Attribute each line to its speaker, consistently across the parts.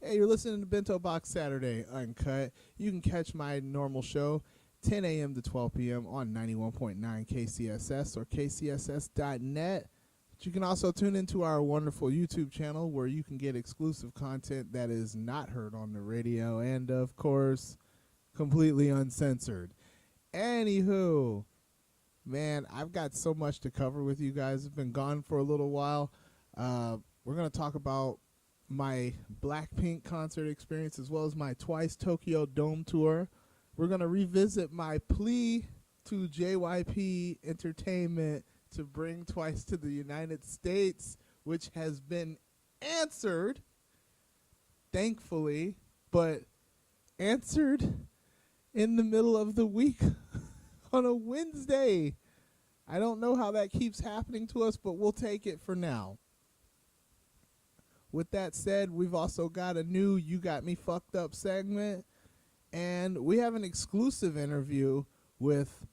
Speaker 1: Hey, you're listening to Bento Box Saturday, Uncut. You can catch my normal show 10 a.m. to 12 p.m. on 91.9 KCSS or kcss.net. But you can also tune into our wonderful YouTube channel where you can get exclusive content that is not heard on the radio and, of course, completely uncensored. Anywho, man, I've got so much to cover with you guys. I've been gone for a little while. We're going to talk about my Blackpink concert experience as well as my Twice Tokyo Dome tour. We're going to revisit my plea to JYP Entertainment to bring Twice to the United States, which has been answered, thankfully, but answered in the middle of the week on a Wednesday. I don't know how that keeps happening to us, but we'll take it for now. With that said, we've also got a new You Got Me Fucked Up segment, and we have an exclusive interview with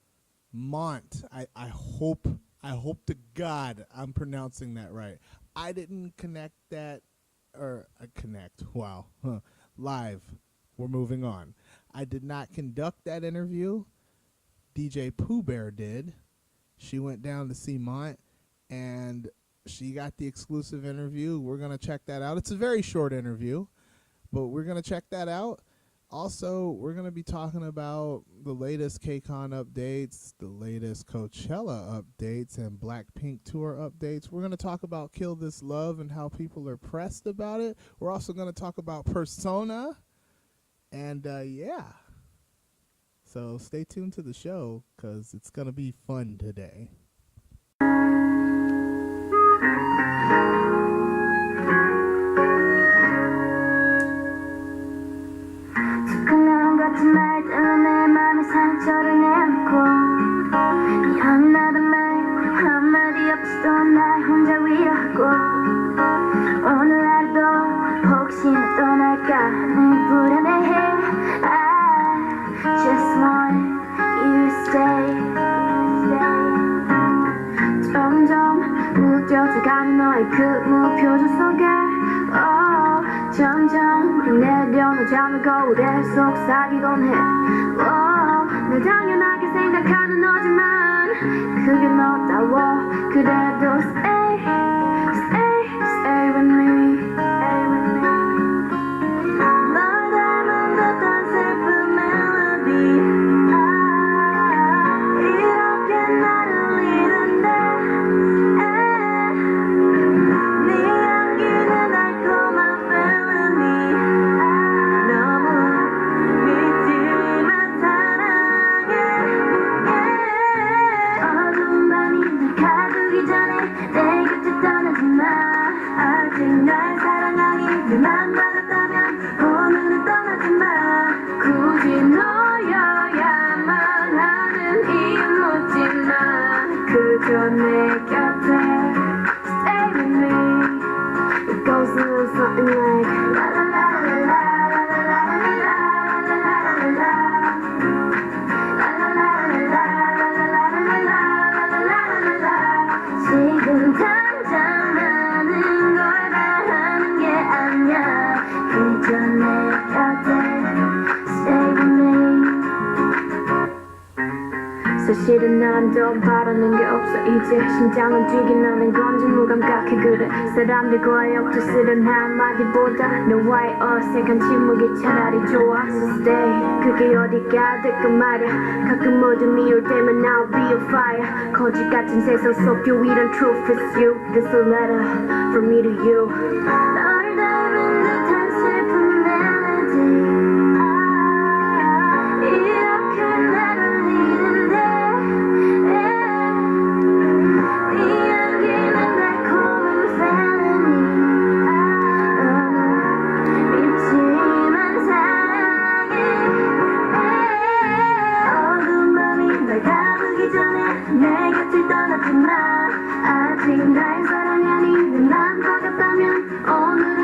Speaker 1: M.O.N.T. I hope to God I'm pronouncing that right. I didn't connect that, or connect, wow, live. We're moving on. I did not conduct that interview. DJ Pooh Bear did. She went down to see M.O.N.T, and she got the exclusive interview. We're going to check that out. It's a very short interview, but we're going to check that out. Also, we're going to be talking about the latest KCON updates, the latest Coachella updates, and Blackpink tour updates. We're going to talk about Kill This Love and how people are pressed about it. We're also going to talk about Persona. And, yeah. So stay tuned to the show because it's going to be fun today.
Speaker 2: 말 때문에 맘에 상처를 내놓고 미안하단 말 한마디 없이도 날 혼자 위로하고 오늘 하루도 혹시나 떠날까 늘 불안해해 I just want you to stay 점점 무뎌져가는 너의 그 무표정 속에 점점 내려놓자면 거울에 속삭이곤 해 늘 당연하게 생각하는 너지만 그게 너다워 그래도 stay with me 널 닮은 듯한 슬픈 멜로디 이렇게 나를 울리는데 네 향기는 달콤한 felony 너무 믿지만 사랑해 어두운 밤이 날 가두기 전에 내 곁을 떠나지 마 아직 날 사랑하기 만 받았다면 오늘은 떠나지 마 굳이 너여야만 하는 이유 묻지 마 그저 내 곁에 stay with me it goes a little something like la la la la la la la la la la la 지금 당장 많은 걸 바라는 게 아니야 그저 내 곁에 stay with me 사실은 난 더 바라는 게 없어 이제 심장은 뛰긴 하는 건지 무감각해 그래 사람들과의 억지스런 한마디보다 너와의 어색한 침묵이 차라리 좋아 So stay 그게 어디가 될까 말야 가끔 어둠이 올 때면 I'll be a fire 거짓 같은 세상 속 유일한 truth is you This a letter from me to you 널 닮은 듯한 슬픈 멜로디 이렇게 나를 울리는데 네 향기는 달콤한 felony 너무 믿지만 사랑해 어두운 밤이 날 가두기 전에 내 곁을 떠나지 마 아직 날 사랑하니 내 맘 바뀌었다면 오늘은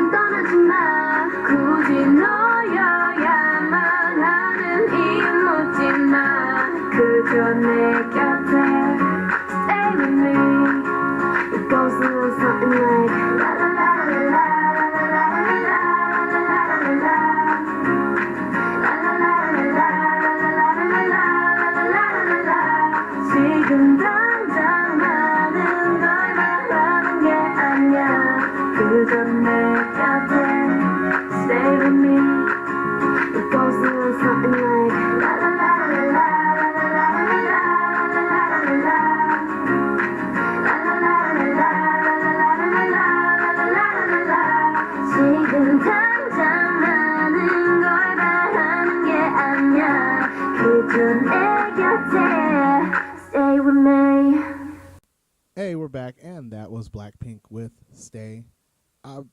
Speaker 1: was Blackpink with Stay.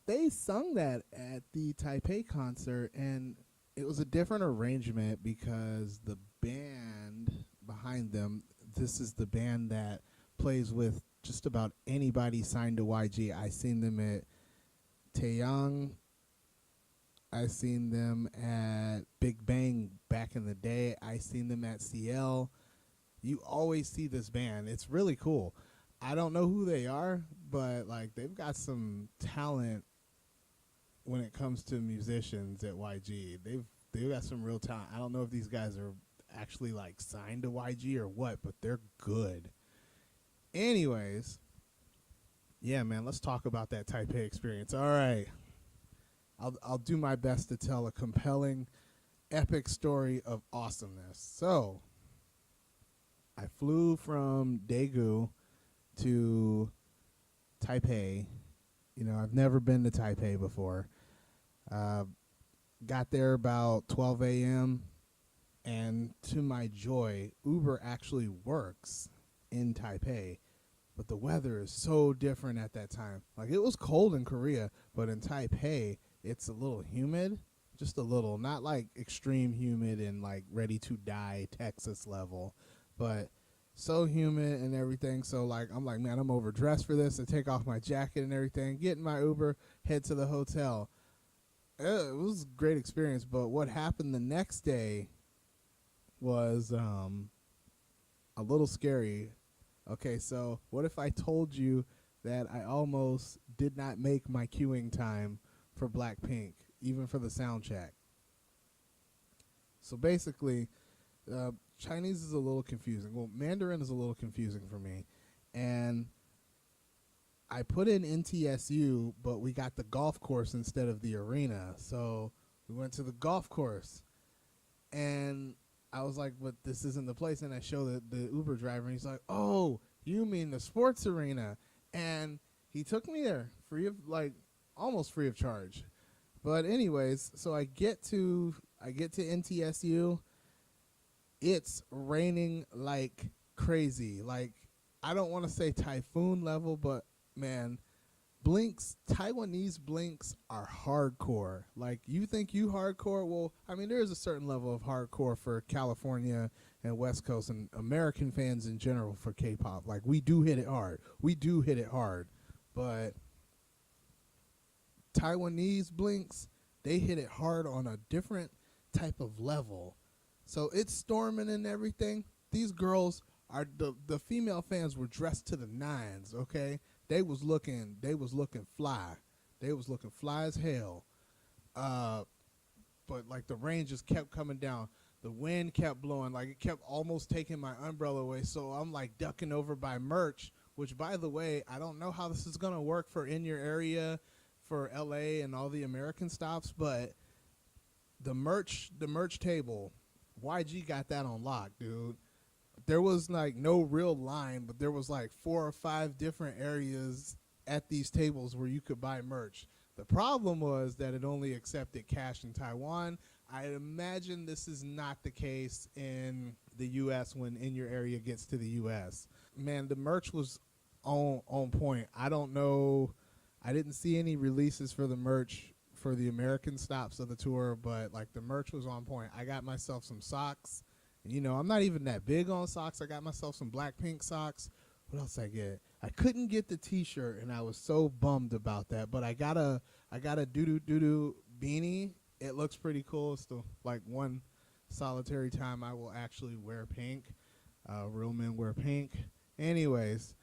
Speaker 1: They sung that at the Taipei concert, and it was a different arrangement because the band behind them, this is the band that plays with just about anybody signed to YG. I seen them at Taeyang. I seen them at Big Bang back in the day. I seen them at CL. You always see this band. It's really cool. I don't know who they are, but like they've got some talent when it comes to musicians at YG. They've got some real talent. I don't know if these guys are actually like signed to YG or what, but they're good. Anyways, yeah, man, let's talk about that Taipei experience. All right. I'll do my best to tell a compelling, epic story of awesomeness. So, I flew from Daegu to Taipei. You know, I've never been to Taipei before. Got there about 12 a.m. and to my joy, Uber actually works in Taipei. But the weather is so different at that time. Like, it was cold in Korea, but in Taipei, it's a little humid. Just a little. Not like extreme humid and like ready to die Texas level. But so humid and everything. So, like, I'm like, man, I'm overdressed for this. I take off my jacket and everything. Get in my Uber, head to the hotel. It was a great experience. But what happened the next day was a little scary. Okay, so what if I told you that I almost did not make my queuing time for Blackpink, even for the sound check? So basically, Chinese is a little confusing. Well, Mandarin is a little confusing for me. And I put in NTSU, but we got the golf course instead of the arena. So we went to the golf course. And I was like, but this isn't the place. And I show the Uber driver, and he's like, oh, you mean the sports arena. And he took me there free of, like, almost free of charge. But anyways, so I get to NTSU. It's raining like crazy. Like, I don't want to say typhoon level, but man, blinks, Taiwanese blinks are hardcore. Like, you think you hardcore? Well, I mean, there is a certain level of hardcore for California and West Coast and American fans in general for K-pop. Like, we do hit it hard. We do hit it hard. But Taiwanese blinks, they hit it hard on a different type of level. So it's storming and everything. These girls are the female fans were dressed to the nines, okay? They was looking fly. They was looking fly as hell. But like the rain just kept coming down. The wind kept blowing. Like, it kept almost taking my umbrella away. So I'm like ducking over by merch, which, by the way, I don't know how this is gonna work for in your area for LA and all the American stops, but the merch table, YG got that on lock, dude. There was like no real line, but there was like 4 or 5 different areas at these tables where you could buy merch. The problem was that it only accepted cash in Taiwan. I imagine this is not the case in the U.S. when In Your Area gets to the U.S. Man, the merch was on point. I don't know. I didn't see any releases for the merch for the American stops of the tour, but like the merch was on point. I got myself some socks. You know, I'm not even that big on socks. I got myself some Blackpink socks. What else I get? I couldn't get the T-shirt, and I was so bummed about that. But I got a doo-doo beanie. It looks pretty cool. It's the like one solitary time I will actually wear pink. Real men wear pink. Anyways,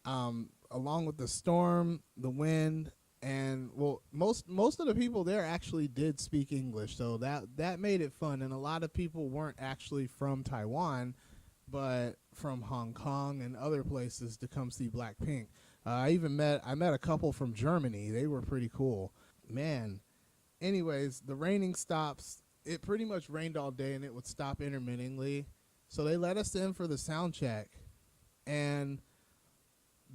Speaker 1: along with the storm, the wind, and well, most of the people there actually did speak English, so that made it fun. And a lot of people weren't actually from Taiwan, but from Hong Kong and other places to come see Blackpink. I met a couple from Germany. They were pretty cool, man. Anyways, the raining stops. It pretty much rained all day, and it would stop intermittently. So they let us in for the sound check, and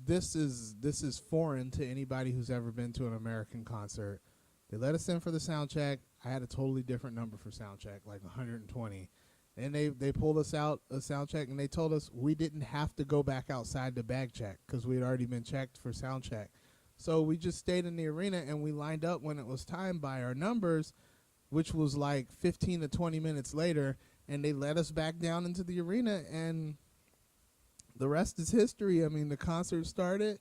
Speaker 1: this is foreign to anybody who's ever been to an American concert. They let us in for the sound check. I had a totally different number for sound check, like 120. And they pulled us out a sound check, and they told us we didn't have to go back outside to bag check because we had already been checked for sound check. So we just stayed in the arena, and we lined up when it was time by our numbers, which was like 15 to 20 minutes later, and they let us back down into the arena, and the rest is history. I mean, the concert started.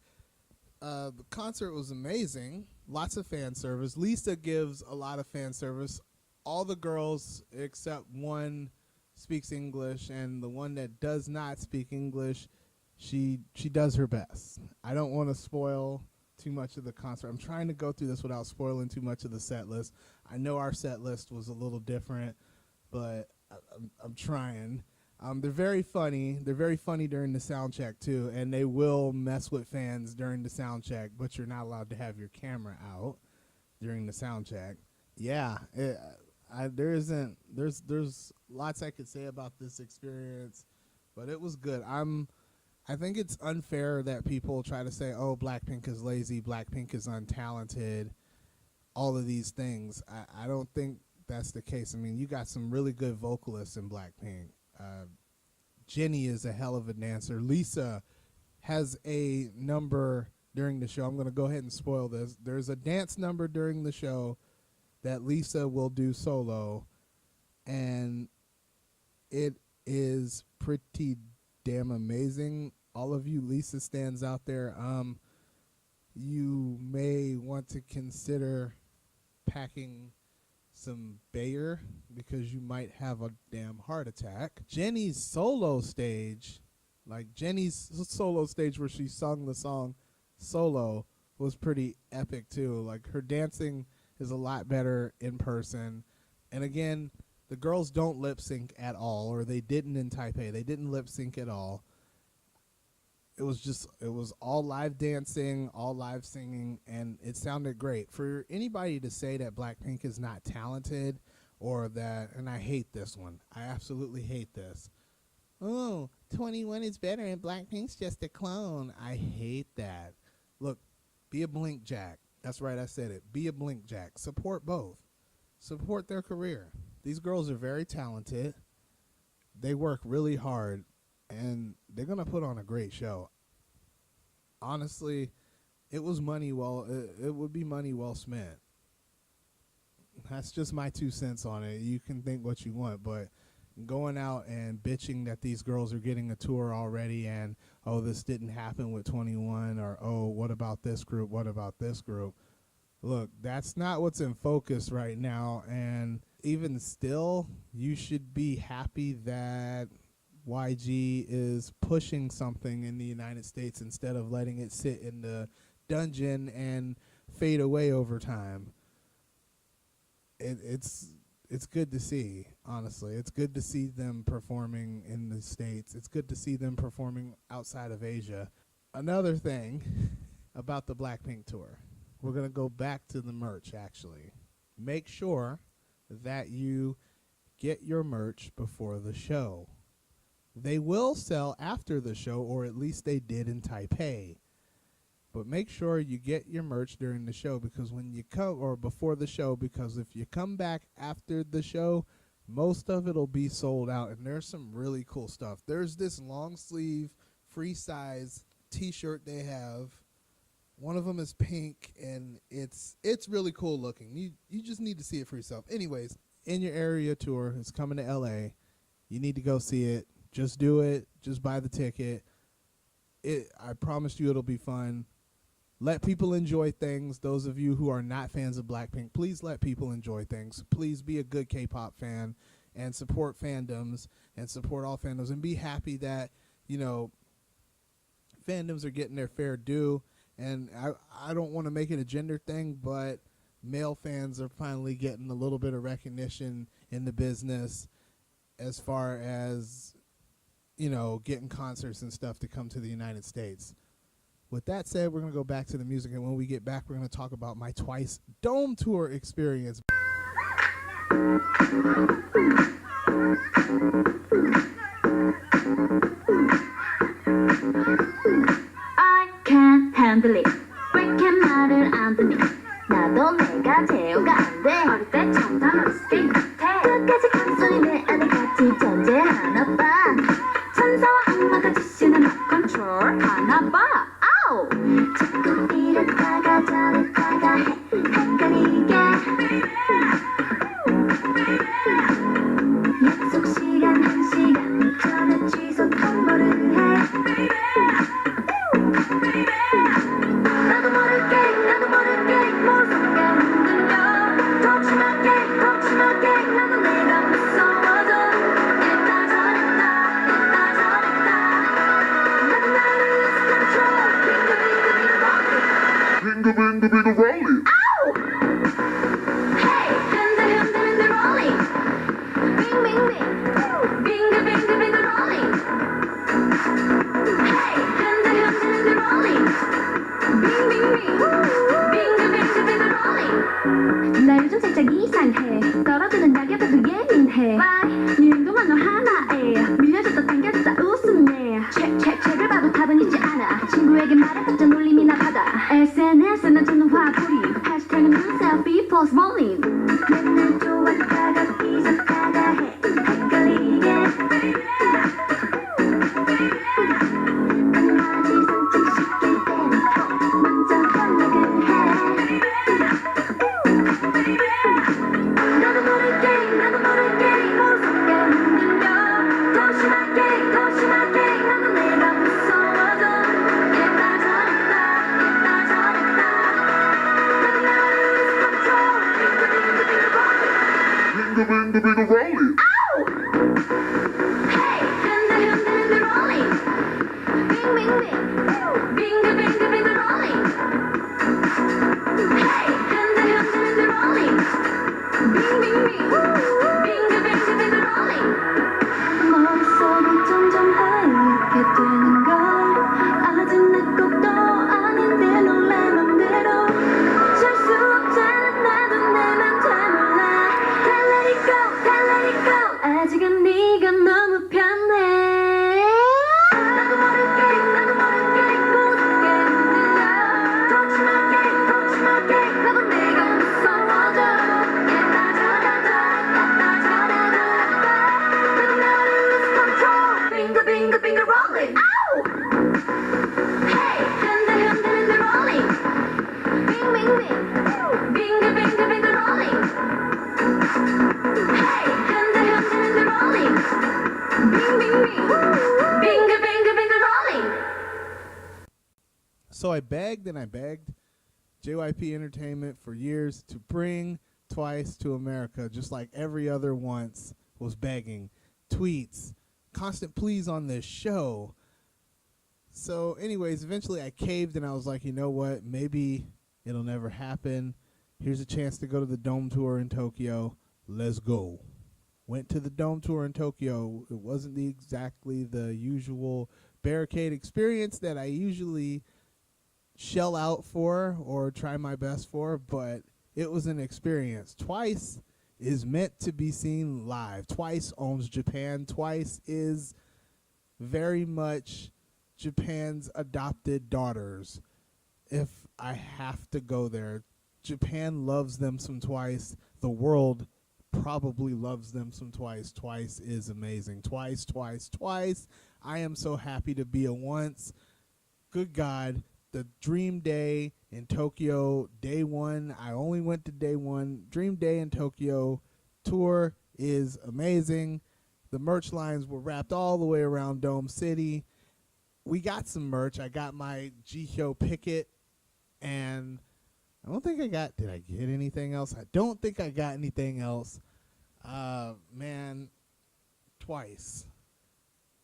Speaker 1: The concert was amazing. Lots of fan service. Lisa gives a lot of fan service. All the girls except one speaks English, and the one that does not speak English, she does her best. I don't want to spoil too much of the concert. I'm trying to go through this without spoiling too much of the set list. I know our set list was a little different, but I'm trying. They're very funny. They're very funny during the sound check too, and they will mess with fans during the sound check, but you're not allowed to have your camera out during the sound check. Yeah, there's lots I could say about this experience, but it was good. I think it's unfair that people try to say, oh, Blackpink is lazy, Blackpink is untalented, all of these things. I don't think that's the case. I mean, you got some really good vocalists in Blackpink. Jennie is a hell of a dancer. Lisa has a number during the show. I'm going to go ahead and spoil this. There's a dance number during the show that Lisa will do solo, and it is pretty damn amazing. All of you Lisa stands out there, you may want to consider packing some Bayer because you might have a damn heart attack. Jennie's solo stage, like Jennie's solo stage where she sung the song solo, was pretty epic too. Like, her dancing is a lot better in person. And again, the girls don't lip sync at all, or they didn't in Taipei. They didn't lip sync at all. It was all live dancing, all live singing, and it sounded great. For anybody to say that Blackpink is not talented, or that, and I hate this one, I absolutely hate this. Oh, 21 is better and Blackpink's just a clone. I hate that. Look, be a Blink Jack. That's right, I said it. Be a Blink Jack. Support both. Support their career. These girls are very talented. They work really hard, and they're going to put on a great show. Honestly, it would be money well spent. That's just my 2 cents on it. You can think what you want, but going out and bitching that these girls are getting a tour already, and, oh, this didn't happen with 21, or, oh, what about this group? What about this group? Look, that's not what's in focus right now, and even still, you should be happy that YG is pushing something in the United States instead of letting it sit in the dungeon and fade away over time. It's good to see, honestly. It's good to see them performing in the States. It's good to see them performing outside of Asia. Another thing about the Blackpink tour, we're going to go back to the merch, actually. Make sure that you get your merch before the show. They will sell after the show, or at least they did in Taipei. But make sure you get your merch during the show, because when you come, or before the show, because if you come back after the show, most of it will be sold out, and there's some really cool stuff. There's this long sleeve, free size t-shirt they have. One of them is pink, and it's really cool looking. You just need to see it for yourself. Anyways, In Your Area tour is coming to LA. You need to go see it. Just do it. Just buy the ticket. I promise you it'll be fun. Let people enjoy things. Those of you who are not fans of Blackpink, please let people enjoy things. Please be a good K-pop fan and support fandoms and support all fandoms, and be happy that, you know, fandoms are getting their fair due. And I don't want to make it a gender thing, but male fans are finally getting a little bit of recognition in the business as far as, you know, getting concerts and stuff to come to the United States. With that said, we're going to go back to the music, and when we get back, we're going to talk about my twice dome tour experience.
Speaker 2: I can't handle it. 그렇게 말을 안 듣니? 나도 내가 제어가 안 돼. 어릴 때 정답 어렸을 때 같아. 끝까지 큰 소리 내 안에 같이 전쟁. 조심할게 나도 내가 무서워져 이랬다 저랬다 이랬다 저랬다 나도 나를 lose control 빙글 빙글 빙글 rolling 아우 Hey 흔들 흔들 흔들 rolling 빙빙빙 빙글 빙글 빙글 rolling Hey 흔들 흔들 흔들 rolling 빙빙빙 빙글빙글빙글 rolling 나 요즘 살짝 이상해 떨어지는 낙엽에도 예민해 유행도만 너 하나에 밀려줬다 당겨줬다 웃음내 책을 봐도 답은 있지 않아 친구에게 말해봤자 놀림이나 받아 SNS는 저는 화풀이 해시태그는 selfie post rolling 맨날 좋아하다가 삐졌다가 해 헷갈리게 강아지 산책시킬 때는 먼저 연락을 해 나도 모르게 무섭게 흔들려 조심할게 나도 내가 무서워져 이랬다 저랬다 이랬다 저랬다 나도 나를 lose control 빙글빙글 rolling 아우 Hey 흔들 흔들 흔들 rolling 빙빙빙 빙글빙글빙글 rolling Hey 흔들 흔들 흔들 rolling 빙빙빙 빙글빙글빙글 rolling 머릿속이 점점 하얗게 되는 걸 아직 내 것도 아닌데 놀래 맘대로 쉴 수 없잖아 나도 내 맘 잘 몰라 다 let it go 아직은 네가 너무 편해 나도 모르게 무섭게 흔들려 조심할게 나도 내가 무서워져 이랬다 저랬다 나도 나를 lose control 빙글빙글 rolling 아우 Hey 흔들 흔들 흔들 rolling 빙빙빙 빙글빙글 rolling Hey 흔들 흔들 흔들 rolling 빙빙빙 빙글빙글 rolling
Speaker 1: So I begged and I begged JYP Entertainment for years to bring Twice to America, just like every other once was begging. Tweets, constant pleas on this show. So anyways, eventually I caved and I was like, you know what? Maybe it'll never happen. Here's a chance to go to the Dome Tour in Tokyo. Let's go. Went to the Dome Tour in Tokyo. It wasn't exactly the usual barricade experience that I usually shell out for or try my best for, but it was an experience. Twice is meant to be seen live. Twice owns Japan. Twice is very much Japan's adopted daughters. If I have to go there, Japan loves them some Twice. The world probably loves them some Twice. Twice is amazing. Twice. I am so happy to be a once. Good God, the dream day in Tokyo, day one. I only went to day one. Dream day in Tokyo tour is amazing. The merch lines were wrapped all the way around Dome City. We got some merch. I got my Jihyo Picket, and I don't think I got, did I get anything else? I don't think I got anything else. Man, Twice.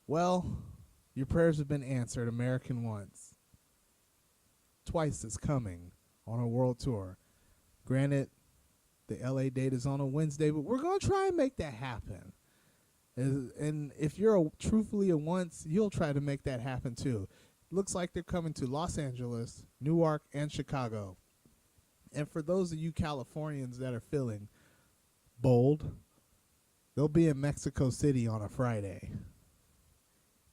Speaker 1: Well, your prayers have been answered, American once. Twice is coming on a world tour. Granted, the LA date is on a Wednesday, but we're going to try and make that happen. And if you're truthfully a once, you'll try to make that happen too. Looks like they're coming to Los Angeles, Newark, and Chicago. And for those of you Californians that are feeling bold, they'll be in Mexico City on a Friday.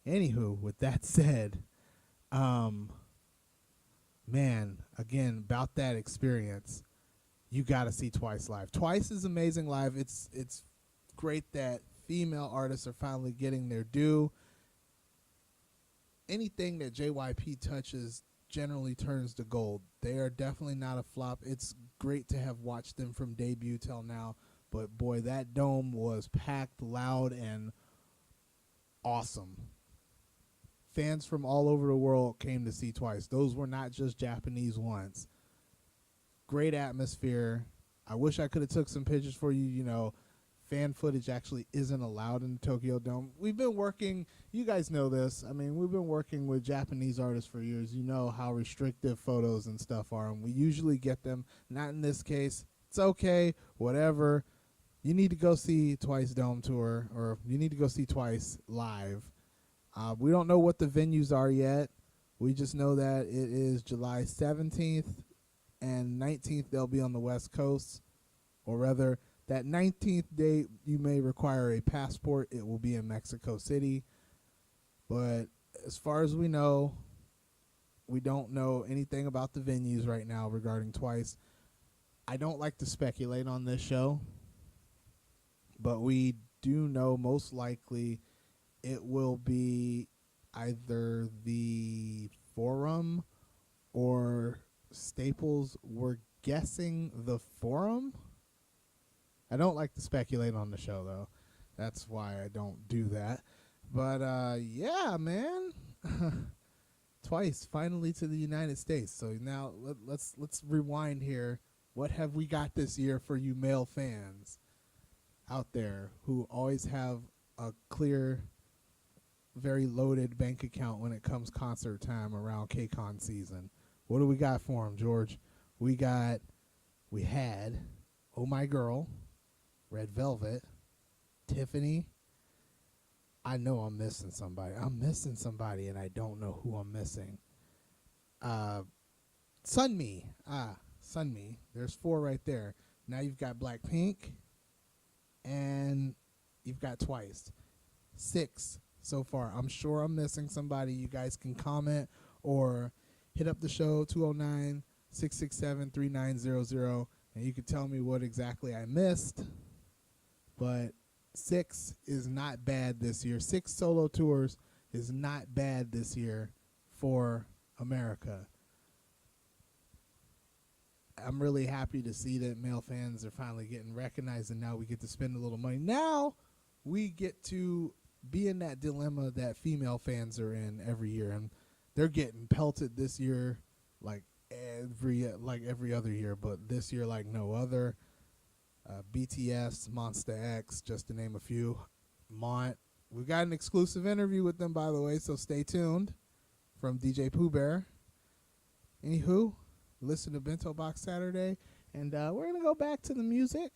Speaker 1: Anywho, with that said, man, again, about that experience, you got to see Twice live. Twice is amazing live. It's great that female artists are finally getting their due. Anything that JYP touches generally turns to gold. They are definitely not a flop. It's great to have watched them from debut till now, but boy, that dome was packed, loud, and awesome. Fans from all over the world came to see Twice. Those were not just Japanese ones. Great atmosphere. I wish I could have took some pictures for you. You know, fan footage actually isn't allowed in the Tokyo Dome. We've been working, you guys know this, I mean, we've been working with Japanese artists for years. You know how restrictive photos and stuff are, and we usually get them. Not in this case. It's okay, whatever. You need to go see Twice Dome Tour, or you need to go see Twice live. We don't know what the venues are yet. We just know that it is July 17th and 19th. They'll be on the West Coast, or rather, that 19th date, you may require a passport. It will be in Mexico City. But as far as we know, we don't know anything about the venues right now regarding Twice. I don't like to speculate on this show, but we do know most likely it will be either the Forum or Staples. We're guessing the Forum. I don't like to speculate on the show, though. That's why I don't do that. But, yeah, man. Twice, finally to the United States. So now let's rewind here. What have we got this year for you male fans out there who always have a clear, very loaded bank account when it comes concert time around KCON season? What do we got for them, George? We had Oh My Girl, Red Velvet, Tiffany. I know I'm missing somebody. I'm missing somebody, and I don't know who I'm missing. Sunmi. Sunmi. There's 4 right there. Now you've got Blackpink, and you've got Twice. 6 so far. I'm sure I'm missing somebody. You guys can comment or hit up the show, 209-667-3900, and you can tell me what exactly I missed. But 6 is not bad this year. 6 solo tours is not bad this year for America. I'm really happy to see that male fans are finally getting recognized, and now we get to spend a little money. Now we get to be in that dilemma that female fans are in every year, and they're getting pelted this year like every other year, but this year like no other. BTS, Monsta X, just to name a few. M.O.N.T. We've got an exclusive interview with them, by the way, so stay tuned, from DJ Pooh Bear. Anywho, listen to Bento Box Saturday, and we're going to go back to the music.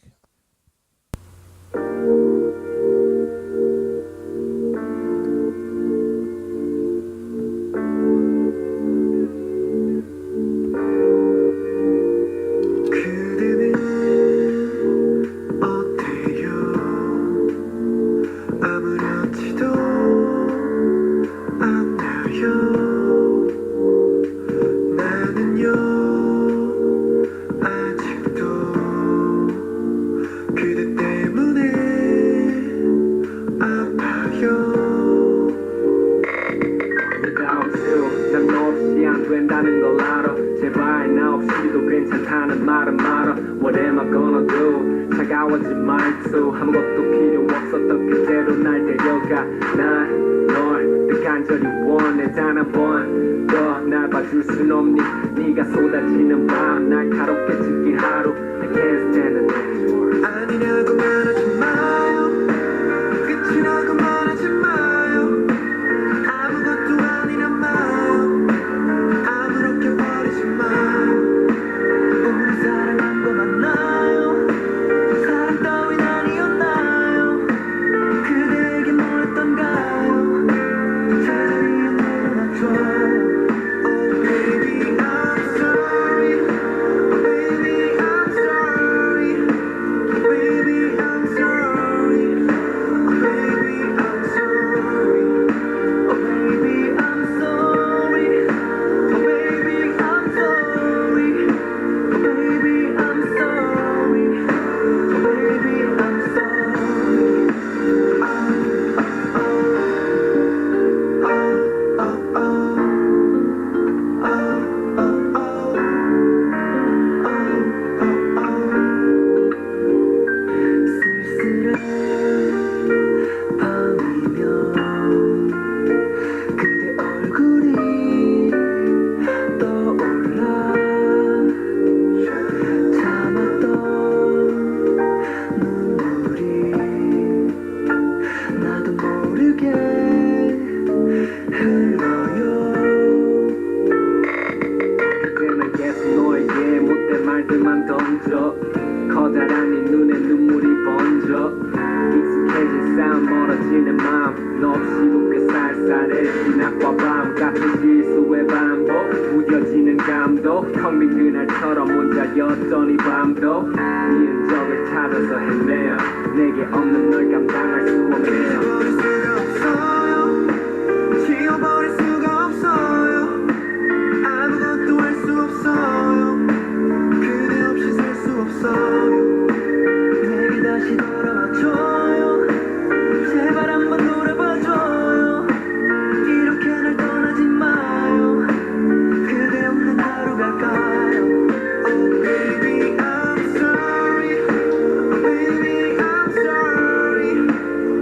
Speaker 2: Baby, I'm sorry.
Speaker 3: 눈에 눈물이 번져 익숙해진 싸움 멀어지는 마음 너 없이 곱게 쌀쌀해진 낮과 밤 같은 실수의 반복 무뎌지는 감독 텅 빈 그날처럼 혼자였던 이 밤도 네 흔적을 찾아서 헤매어 내게 없는 널 감당할 수 없네요
Speaker 4: 지워버릴 수가 없어요 아무것도 할 수 없어요 그대 없이 살 수 없어요 내게 다시 돌아와줘요 제발 한번 돌아봐줘요 이렇게 날 떠나지 마요 그대 없는 하루 갈까요 Oh baby I'm sorry Oh baby I'm sorry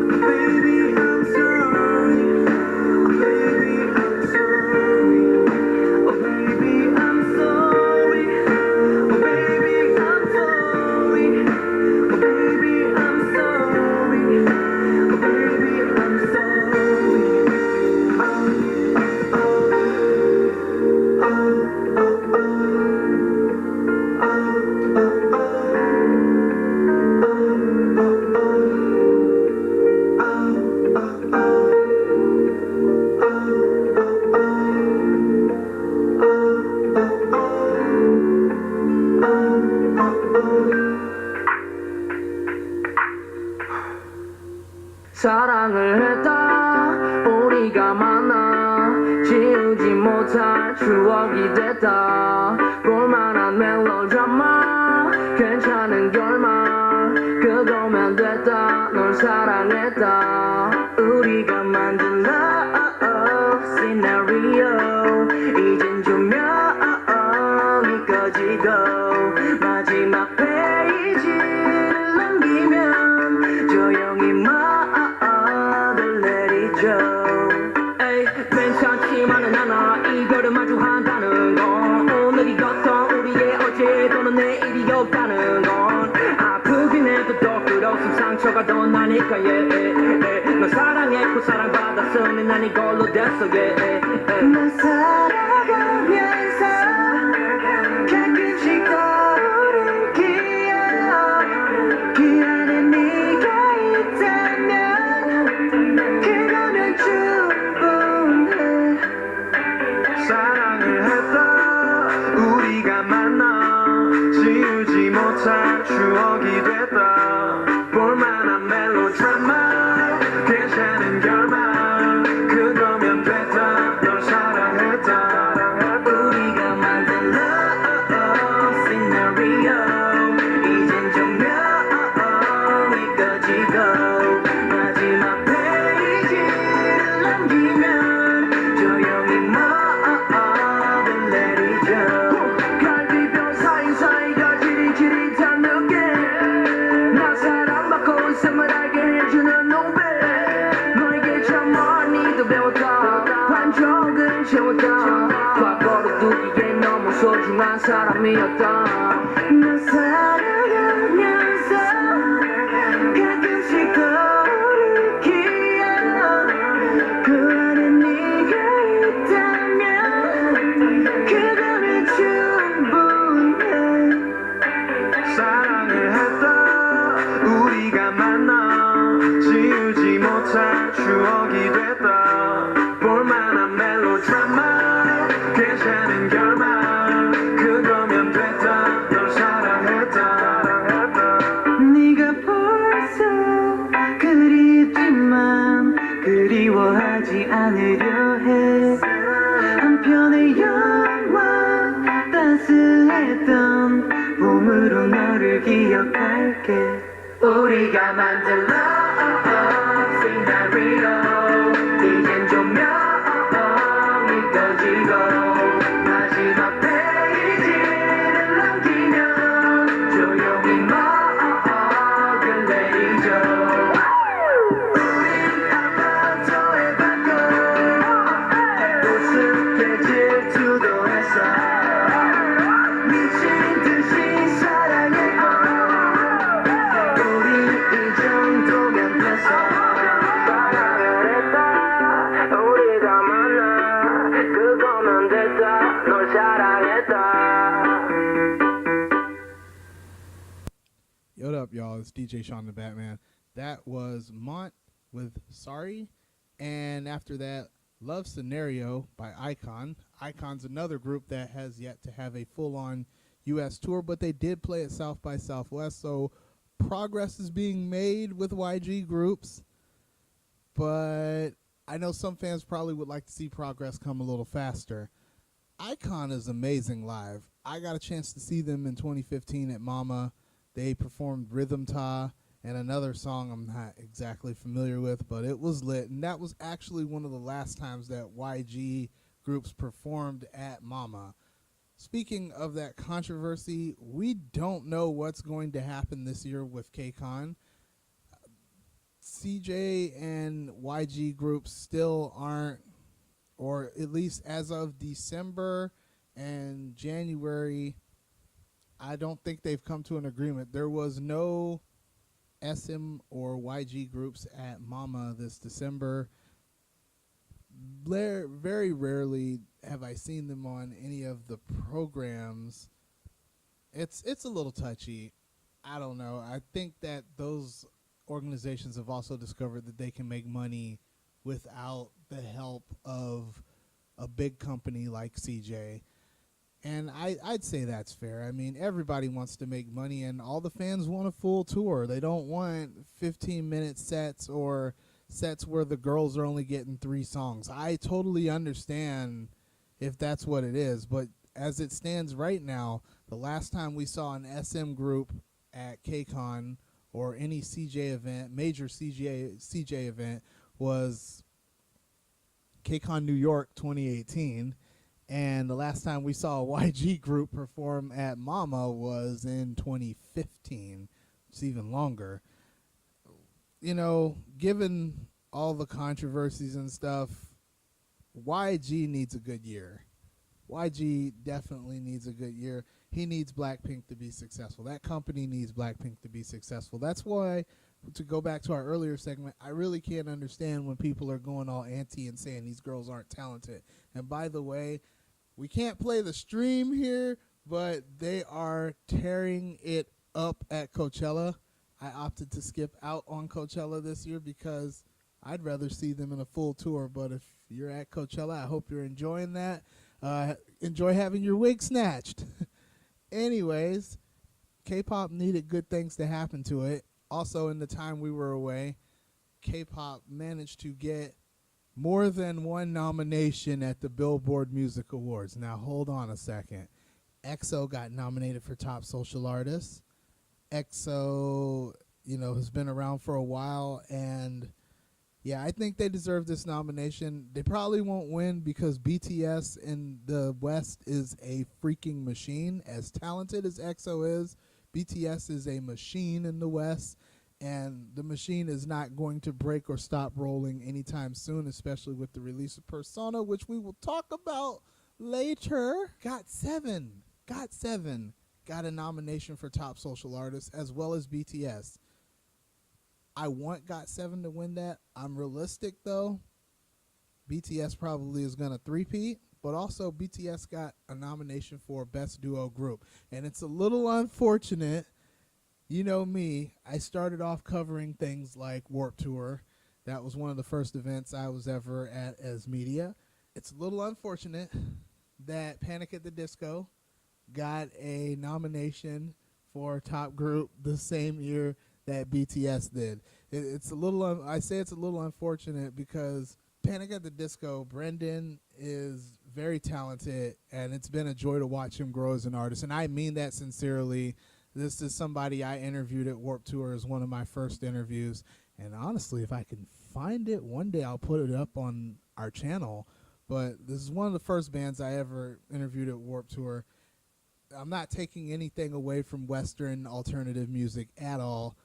Speaker 4: Oh baby I'm sorry Oh baby I'm sorry Oh baby I'm sorry Oh baby I'm sorry Oh baby I'm sorry Oh baby I'm sorry
Speaker 3: 사랑을 했다 우리가 만나 지우지 못할 추억이 됐다 볼만한 멜로드라마 괜찮은 결말 그거면 됐다 널 사랑했다
Speaker 4: 우리가 만든 love scenario 이젠 조명이 꺼지고 마지막 페이지를 넘기면 조용히 막을 내리죠 에이 괜찮지만은 않아 이별을 마주한다는 건 오늘이 어떤 우리의 어제 또는 내일이 없다는 건 아프긴 해도 더 끝없음 상처가 더 나니까 널 사랑했고 사랑받았으니 난 이걸로 됐어 널 살아가면서 가끔씩 떠오르는 기억 그 안에 네가 있다면 그거면 충분해 사랑을 했다 우리가 만나 지우지 못할 추억이 됐다 볼만한 멜로드라마 괜찮은 결말 그거면 됐다 널 사랑했다 우리가 만든 love scenario 이젠 조명이 꺼지고 마지막 페이지를 넘기면 조용히 막을 내리죠 갈비뼈 사이사이가 지릿지릿한 느낌 나 사랑받고 있음을 알게 해주는 노래 너에게 참 많이도 배웠다 반쪽은 채웠다 과거로 두기에 너무 소중한 사람이었다 나 사랑하면서 가끔씩 떠오르는 기억 그 안에 네가 있다면 그거면 충분해 사랑을 했다 우리가 만나 지우지 못할 추억이 됐다 볼만한 멜로드라마 괜찮은 결말 그거면 됐다 널 사랑했다 네가 벌써 그립지만 그리워하지 않으려 해 한편의 영화 따스했던 봄으로 너를 기억할게 우리가 만든 love scenario 이젠 조명이 꺼지고 마지막 페이지를 넘기면 조용히 막을 내리죠 우린 아파트의 밖을 우습게 질투도 했어 미친 듯이 사랑했고 우리 이 정도면 됐어 사랑을 했다 우리가
Speaker 1: y'all? It's DJ Sean the Batman. That was M.O.N.T with Sorry. And after that, Love Scenario by Icon. Icon's another group that has yet to have a full-on U.S. tour, but they did play at South by Southwest, so progress is being made with YG groups. But I know some fans probably would like to see progress come a little faster. Icon is amazing live. I got a chance to see them in 2015 at Mama. They performed Rhythm Ta and another song I'm not exactly familiar with, but it was lit. And that was actually one of the last times that YG groups performed at Mama. Speaking of that controversy, we don't know what's going to happen this year with KCON. CJ and YG groups still aren't, or at least as of December and January, I don't think they've come to an agreement. There was no SM or YG groups at Mama this December. Very rarely have I seen them on any of the programs. It's a little touchy. I don't know. I think that those organizations have also discovered that they can make money without the help of a big company like CJ. And I'd say that's fair. I mean, everybody wants to make money, and all the fans want a full tour. They don't want 15-minute sets or sets where the girls are only getting 3 songs. I totally understand if that's what it is, but as it stands right now, the last time we saw an SM group at KCON or any CJ event, major CJ event, was KCON New York 2018. And the last time we saw a YG group perform at Mama was in 2015. It's even longer. You know, given all the controversies and stuff, YG needs a good year. YG definitely needs a good year. He needs Blackpink to be successful. That company needs Blackpink to be successful. That's why, to go back to our earlier segment, I really can't understand when people are going all anti and saying these girls aren't talented. And by the way, we can't play the stream here, but they are tearing it up at Coachella. I opted to skip out on Coachella this year because I'd rather see them in a full tour. But if you're at Coachella, I hope you're enjoying that. Enjoy having your wig snatched. Anyways, K-pop needed good things to happen to it. Also, in the time we were away, K-pop managed to get more than one nomination at the Billboard Music Awards. Now, hold on a second. EXO got nominated for Top Social Artist. EXO, has been around for a while, and yeah, I think they deserve this nomination. They probably won't win because BTS in the West is a freaking machine. As talented as EXO is, BTS is a machine in the West, and the machine is not going to break or stop rolling anytime soon, especially with the release of Persona, which we will talk about later. Got7 got a nomination for Top Social Artist, as well as BTS. I want Got7 to win that. I'm realistic, though. BTS probably is going to three-peat, but also BTS got a nomination for Best Duo Group. And it's a little unfortunate. You know me, I started off covering things like Warped Tour. That was one of the first events I was ever at as media. It's a little unfortunate that Panic at the Disco got a nomination for Top Group the same year that BTS did. It's a little, I say it's a little unfortunate because Panic at the Disco, Brendan is very talented, and it's been a joy to watch him grow as an artist. And I mean that sincerely. This is somebody I interviewed at Warped Tour as one of my first interviews. And honestly, if I can find it, one day I'll put it up on our channel. But this is one of the first bands I ever interviewed at Warped Tour. I'm not taking anything away from Western alternative music at all.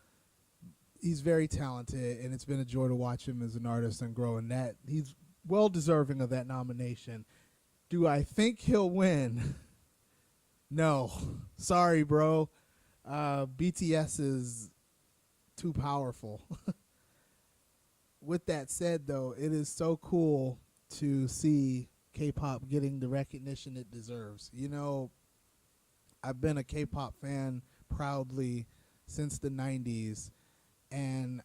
Speaker 1: He's very talented, and it's been a joy to watch him as an artist and grow. And that he's well deserving of that nomination. Do I think he'll win? No. Sorry, bro. BTS is too powerful. With that said, though, it is so cool to see K-pop getting the recognition it deserves. I've been a K-pop fan proudly since the 90s. And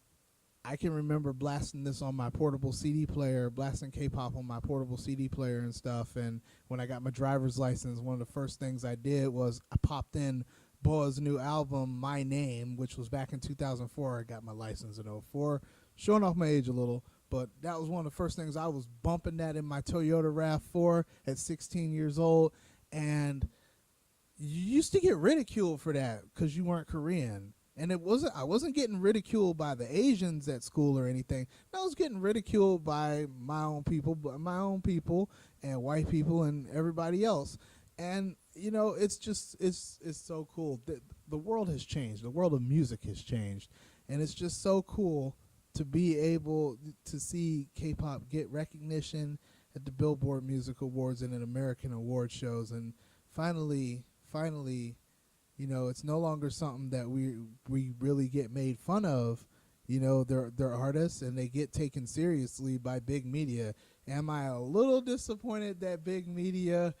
Speaker 1: I can remember blasting this on my portable CD player, blasting K-pop on my portable CD player and stuff. And when I got my driver's license, one of the first things I did was I popped in Boa's new album, My Name, which was back in 2004. I got my license in '04, showing off my age a little. But that was one of the first things. I was bumping that in my Toyota RAV4 at 16 years old. And you used to get ridiculed for that because you weren't Korean. And I wasn't getting ridiculed by the Asians at school or anything. I was getting ridiculed by my own people and white people and everybody else. And it's so cool. The world has changed. The world of music has changed, and it's just so cool to be able to see K-pop get recognition at the Billboard Music Awards and at American award shows. And finally, it's no longer something that we really get made fun of. They're artists and they get taken seriously by big media. Am I a little disappointed that big media,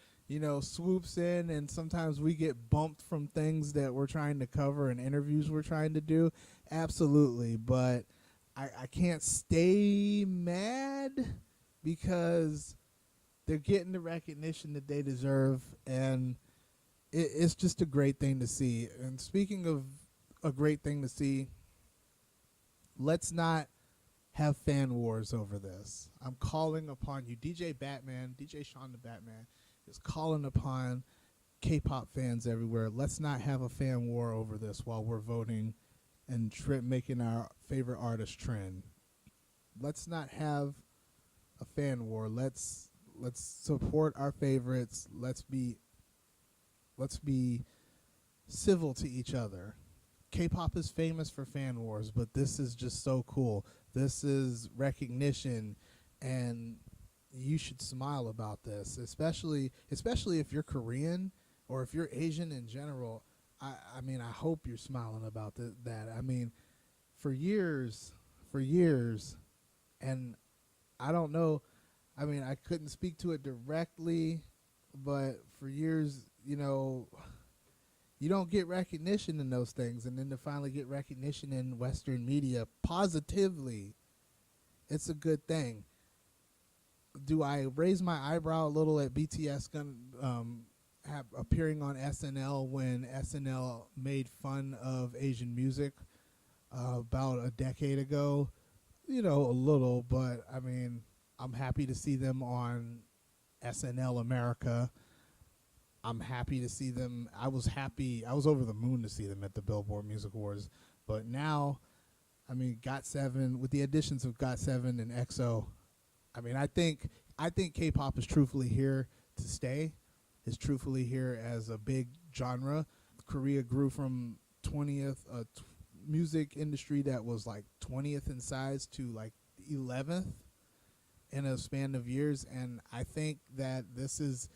Speaker 1: swoops in and sometimes we get bumped from things that we're trying to cover and interviews we're trying to do? Absolutely. But I can't stay mad because they're getting the recognition that they deserve, and it's just a great thing to see. And speaking of a great thing to see, let's not have fan wars over this. I'm calling upon you. DJ Sean the Batman is calling upon K-pop fans everywhere. Let's not have a fan war over this while we're voting and making our favorite artist trend. Let's not have a fan war. Let's support our favorites. Let's be civil to each other. K-pop is famous for fan wars, but this is just so cool. This is recognition, and you should smile about this, especially if you're Korean or if you're Asian in general. I mean, I hope you're smiling about that. I mean, for years, and I don't know. I mean, I couldn't speak to it directly, but for years, you don't get recognition in those things, and then to finally get recognition in Western media positively, it's a good thing. Do I raise my eyebrow a little at BTS appearing on SNL when SNL made fun of Asian music about a decade ago? A little, but I mean, I'm happy to see them on SNL America. I'm happy to see them. I was over the moon to see them at the Billboard Music Awards. But now, I mean, GOT7, with the additions of GOT7 and EXO, I mean, I think K-pop is truthfully here to stay. Is truthfully here as a big genre. Korea grew from 20th music industry that was like 20th in size to like 11th in a span of years, and I think that this is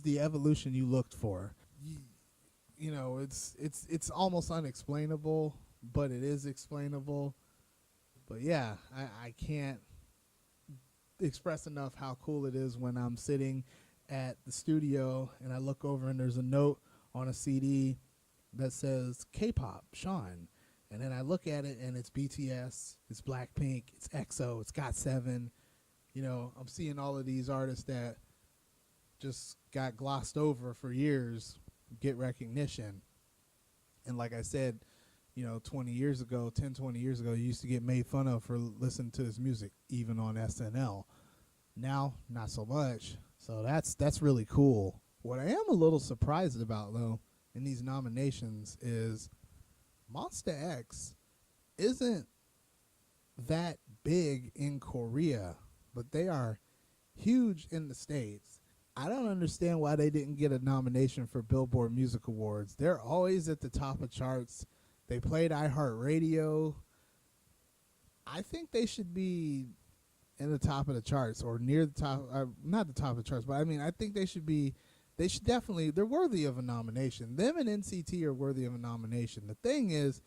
Speaker 1: the evolution you looked for. It's almost unexplainable, but it is explainable. But yeah, I can't express enough how cool it is when I'm sitting at the studio and I look over and there's a note on a CD that says K-pop, Sean. And then I look at it and it's BTS, it's Blackpink, it's EXO, it's GOT7. I'm seeing all of these artists that just got glossed over for years get recognition. And like I said, 20 years ago, you used to get made fun of for listening to this music, even on SNL. Now, not so much. So that's really cool. What I am a little surprised about, though, in these nominations is Monsta X isn't that big in Korea, but they are huge in the States. I don't understand why they didn't get a nomination for Billboard Music Awards. They're always at the top of charts. They played iHeartRadio. I think they should be in the top of the charts or near the top, not the top of the charts, but I mean, I think they should definitely, they're worthy of a nomination. Them and NCT are worthy of a nomination. The thing is,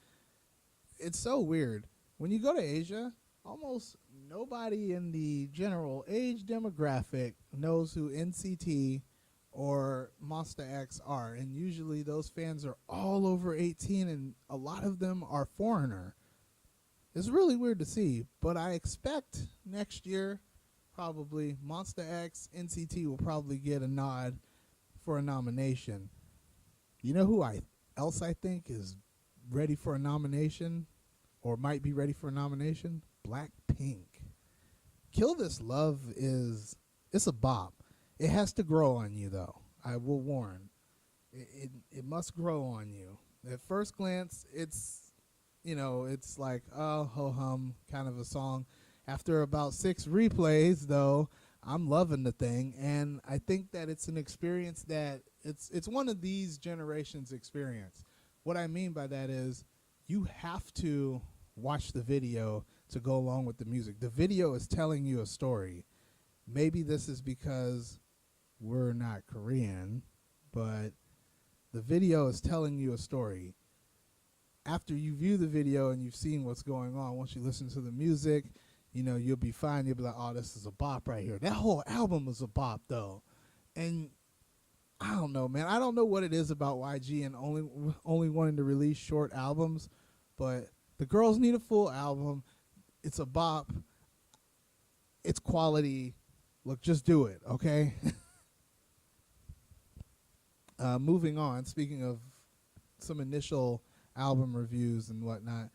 Speaker 1: it's so weird. When you go to Asia, almost nobody in the general age demographic knows who NCT or Monster X are, and usually those fans are all over 18, and a lot of them are foreigner. It's really weird to see, but I expect next year probably Monster X, NCT will probably get a nod for a nomination. You know who else I think is ready for a nomination or might be ready for a nomination? Blackpink. Kill This Love it's a bop. It has to grow on you, though. I will warn. It must grow on you. At first glance, it's like, oh, ho-hum kind of a song. After about 6 replays, though, I'm loving the thing. And I think that it's an experience that it's one of these generations' experience. What I mean by that is you have to watch the video to go along with the music. The video is telling you a story. Maybe this is because we're not Korean, but the video is telling you a story. After you view the video and you've seen what's going on, once you listen to the music, you'll be fine. You'll be like, oh, this is a bop right here. That whole album is a bop, though. And I don't know, man. I don't know what it is about YG and only wanting to release short albums, but the girls need a full album. It's a bop. It's quality. Look, just do it, okay? Moving on, speaking of some initial album reviews and whatnot,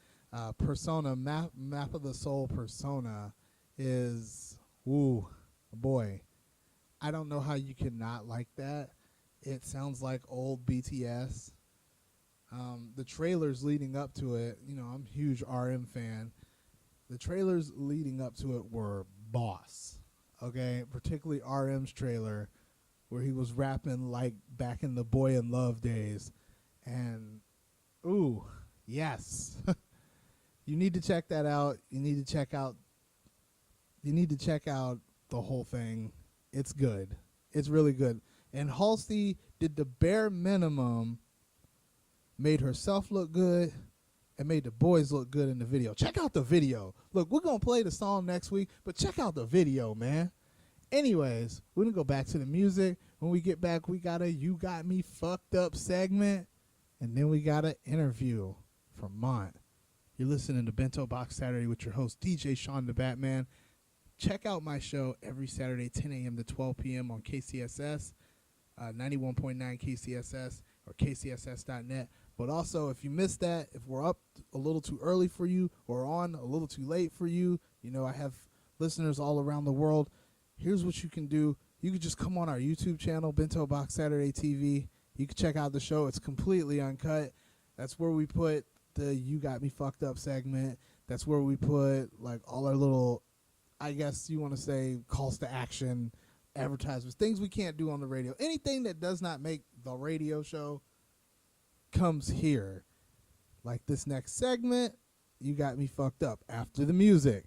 Speaker 1: Persona, Map of the Soul Persona is, boy. I don't know how you cannot like that. It sounds like old BTS. The trailers leading up to it, I'm a huge RM fan. The trailers leading up to it were boss, okay? Particularly RM's trailer where he was rapping like back in the Boy in Love days. And, ooh, yes. You need to check that out. You need to check out the whole thing. It's good. It's really good. And Halsey did the bare minimum, made herself look good, and made the boys look good in the video. Check out the video. Look, we're going to play the song next week, but check out the video, man. Anyways, we're going to go back to the music. When we get back, we got a You Got Me Fucked Up segment, and then we got an interview from M.O.N.T. You're listening to Bento Box Saturday with your host, DJ Sean the Batman. Check out my show every Saturday, 10 a.m. to 12 p.m. on KCSS, 91.9 KCSS, or kcss.net. But also, if you missed that, if we're up a little too early for you or on a little too late for you, I have listeners all around the world. Here's what you can do. You can just come on our YouTube channel, Bento Box Saturday TV. You can check out the show. It's completely uncut. That's where we put the You Got Me Fucked Up segment. That's where we put like all our little, I guess you want to say, calls to action, advertisements, things we can't do on the radio. Anything that does not make the radio show comes here. Like this next segment, You Got Me Fucked Up, after the music.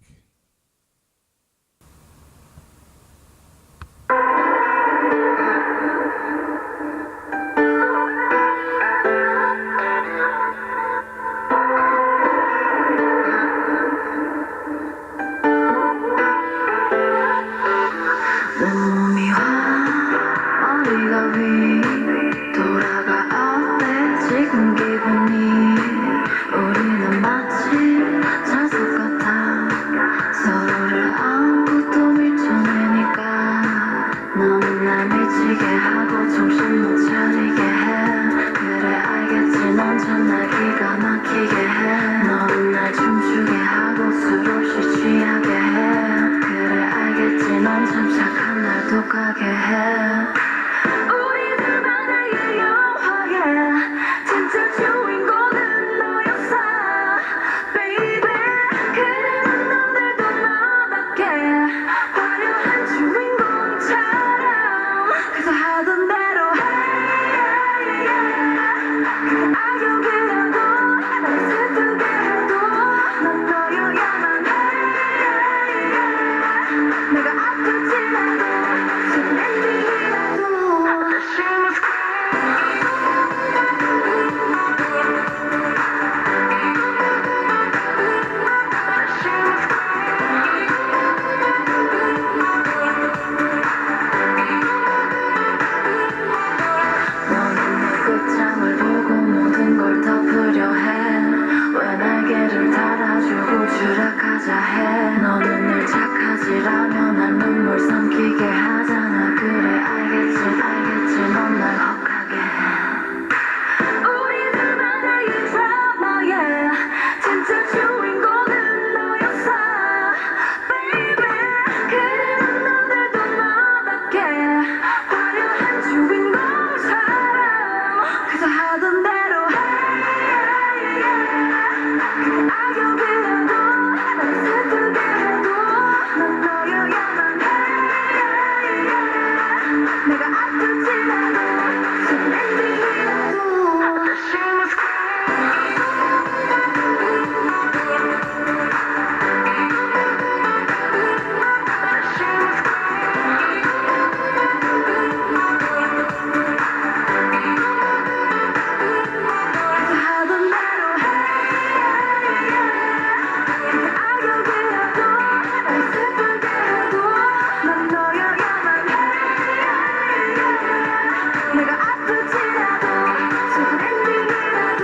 Speaker 2: 내가 아프지라도 So let me 달아주고 추락하자 해 너는 늘 착하지라면 날 눈물 삼키게 하잖아 그래 알겠지 넌 날 혹하게 해 우리 둘만의 드라마 yeah 진짜 주인공은 너였어 baby 그리는 너들도 너답게 화려한 주인공처럼 그저 하던 대로 악역이라도 나를 슬프게 해도 넌 너여야만 해 내가 아플지라도 슬픈 엔딩이라도 그저 하던 대로 악역이라도 나를 슬프게 해도 넌 너여야만 해 내가 아플지라도 슬픈 엔딩이라도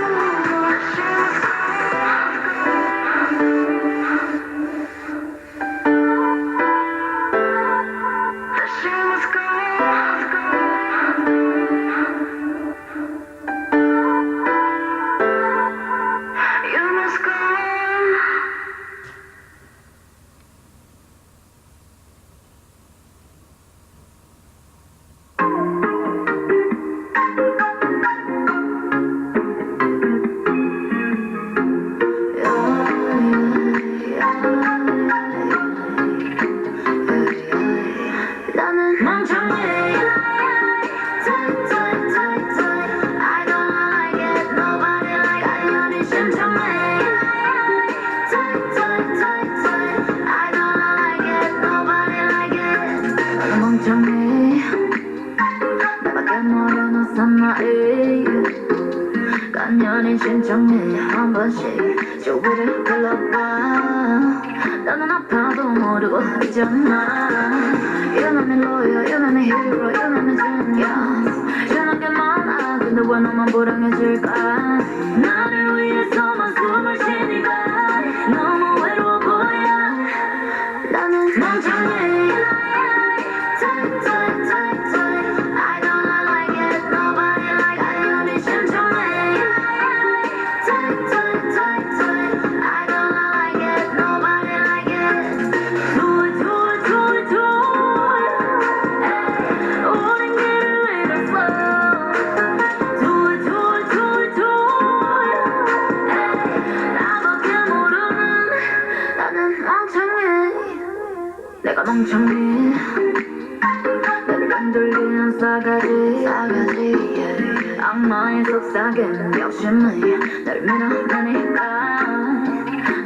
Speaker 2: You must go 나는 멍청해 I don't like it nobody like 아련히 심청해 I don't like it nobody like it 나는 멍청해 나밖에 모르는 사나이 간연히 신청해 한 번씩 조회를 불러봐 나는 아파도 모르고 있잖아 You know me loyal, you know me hero, you know me genius 주는 게 많아 근데 왜 너만 불행해질까 나를 위해서만 숨을 쉬니까 너무 외로워 보여 나는 멍청해 I don't like it nobody like 아련히 심청해 I don't like it nobody like it Do it 오랜 길을 잃었어 Do it 나밖에 모르는 나는 멍청해 내가 멍청해 나를 흔들리는 싸가지 악마의 속삭이는 욕심이 날 밀어내니까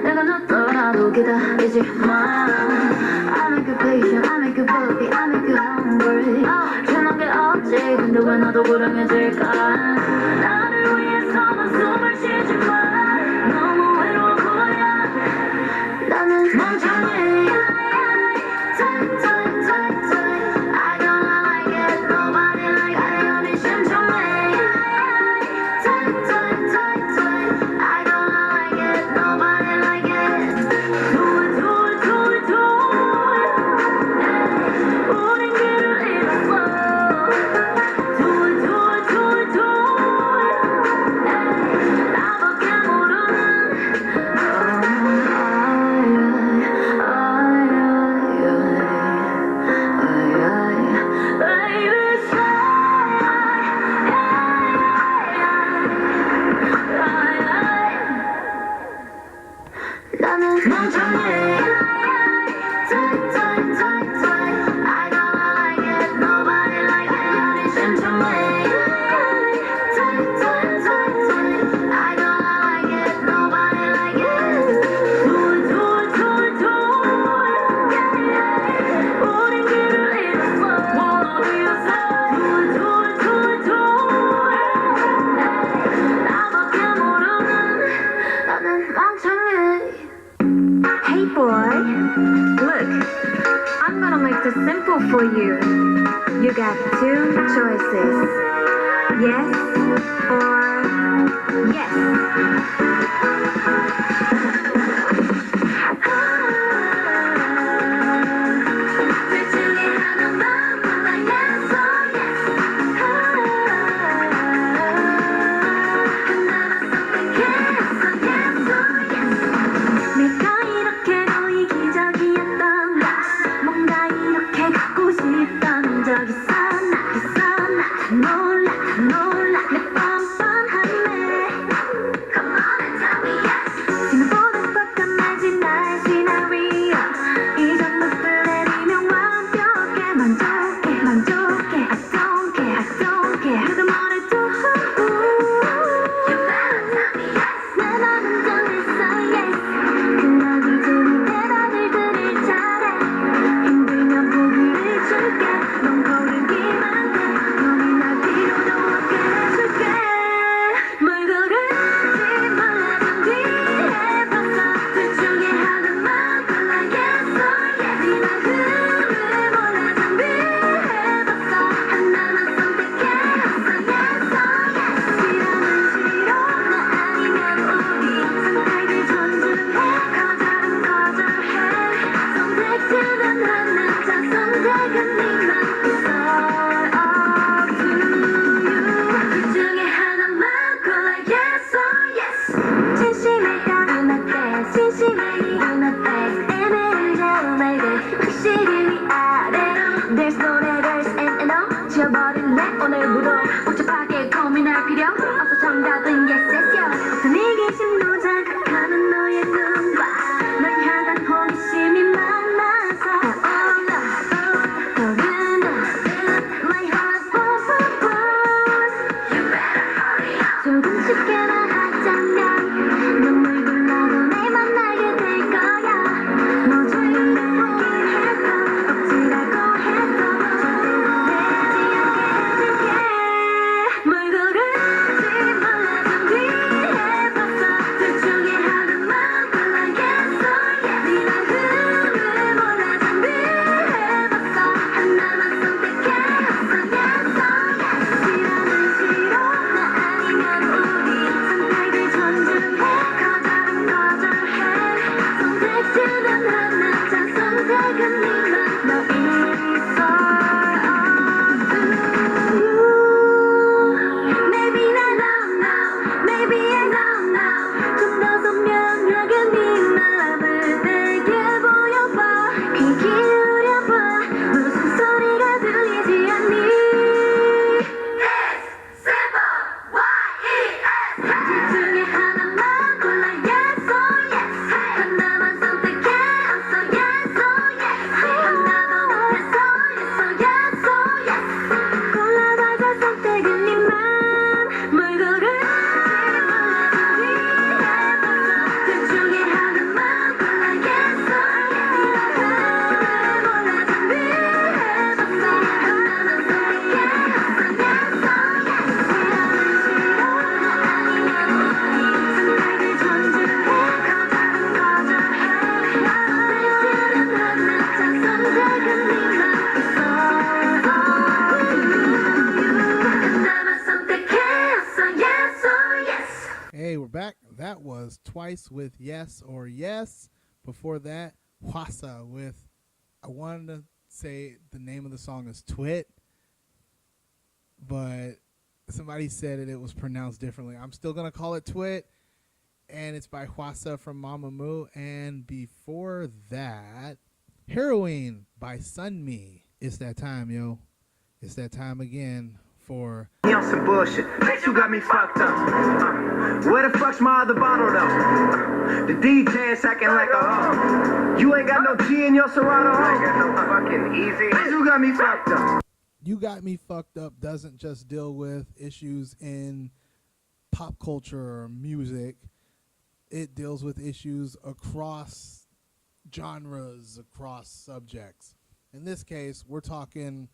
Speaker 2: 내가 늦더라도 기다리지 마 I make you patient, I make you puppy, I make you hungry 주는 게 없지 근데 왜 나도 불행해질까 나를 위해서만 숨을 쉬지 마 너무 외로워 보여 나는 멍청해 I don't like it nobody like 아련히 심청해 I don't like it nobody like it Do it 오랜 길을 잃었어 Do it 나밖에 모르는 나는 멍청해 I don't like it nobody like 아련히 심청해 I don't like it nobody like it Do it 오랜 길을 잃었어 어디였어 Do it 나밖에 모르는 나는 멍청해 Hey boy, look, I'm gonna make this simple for you. You got two choices, yes or yes. 시계 위아래로 There's no letters and no 지워버릴래 오늘부로 복잡하게 고민할 필요 없어 정답은 yes yes yes 어떤 이기심도 자극하는 너의 눈과 널 향한 호기심이 많아서 떠올라 떠오르는 My heart boom boom boom You better hurry up 조금씩 깨나하자면 눈물 굴러도 날 만나게 될 거야 모조리 나긴 해도 억지라고 해도 되지 않게 해줄게 뭘 고를지 몰라 준비해봤어 둘 중에 하나만 골라 yes or yes 네 마음을 몰라 준비해봤어 하나만 선택해봤어 yes or yes 싫어는 싫어 나 아니면 우리 선택을 존중해 거절은 거절해 선택지는 하나 자 선택은 네맘 너 있어 Maybe I don't know Maybe I don't know 좀 더 선명하게 네 맘을 내게 보여봐 귀 기울여봐 무슨 소리가 들리지 않니 It's simple Y-E-S 둘 중에 하나만 골라 yes or yes 하나만 선택해 없어 yes or yes 하나도 못해서 yes or yes or yes 골라봐자 선택은 네맘 뭘 고를지 몰라 준비해봤어 둘 중에 하나만 골라 yes or yes 네 마음을 몰라 준비해봤어 하나만 선택해 없어 yes or yes 싫어는 싫어 나 아니면 우리 선택을 존중해 거절은 거절해 선택지는 하나 자 선택은 네맘 있어 하나만 선택해 없어 yes or yes
Speaker 1: Hey, we're back. That was Twice with Yes or Yes. Before that, Wassa with, I wanted to say the name of the song is Twit, but somebody said it was pronounced differently. I'm still going to call it Twit, and it's by Wassa from Mamamoo. And before that, Heroine by Sunmi. It's that time, yo. It's that time again for
Speaker 4: On some bullshit, bitch, you got me fucked up. Where the fuck's my other bottle though? The DJ's acting like a hoe. You ain't got no G in your Serato. I ain't got no fucking easy. Bitch, you got me fucked up.
Speaker 1: You Got Me Fucked Up doesn't just deal with issues in pop culture or music. It deals with issues across genres, across subjects. In this case, we're talking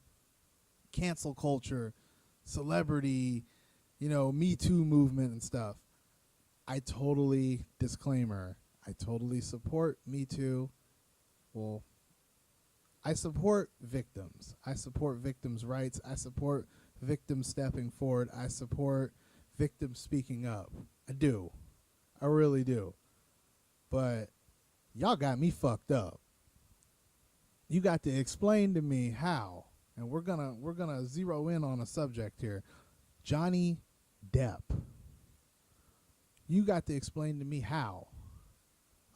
Speaker 1: cancel culture, celebrity, Me Too movement and stuff. I totally, disclaimer, I totally support Me Too. Well, I support victims. I support victims' rights. I support victims stepping forward. I support victims speaking up. I do. I really do. But y'all got me fucked up. You got to explain to me how. And we're gonna zero in on a subject here. Johnny Depp. You got to explain to me how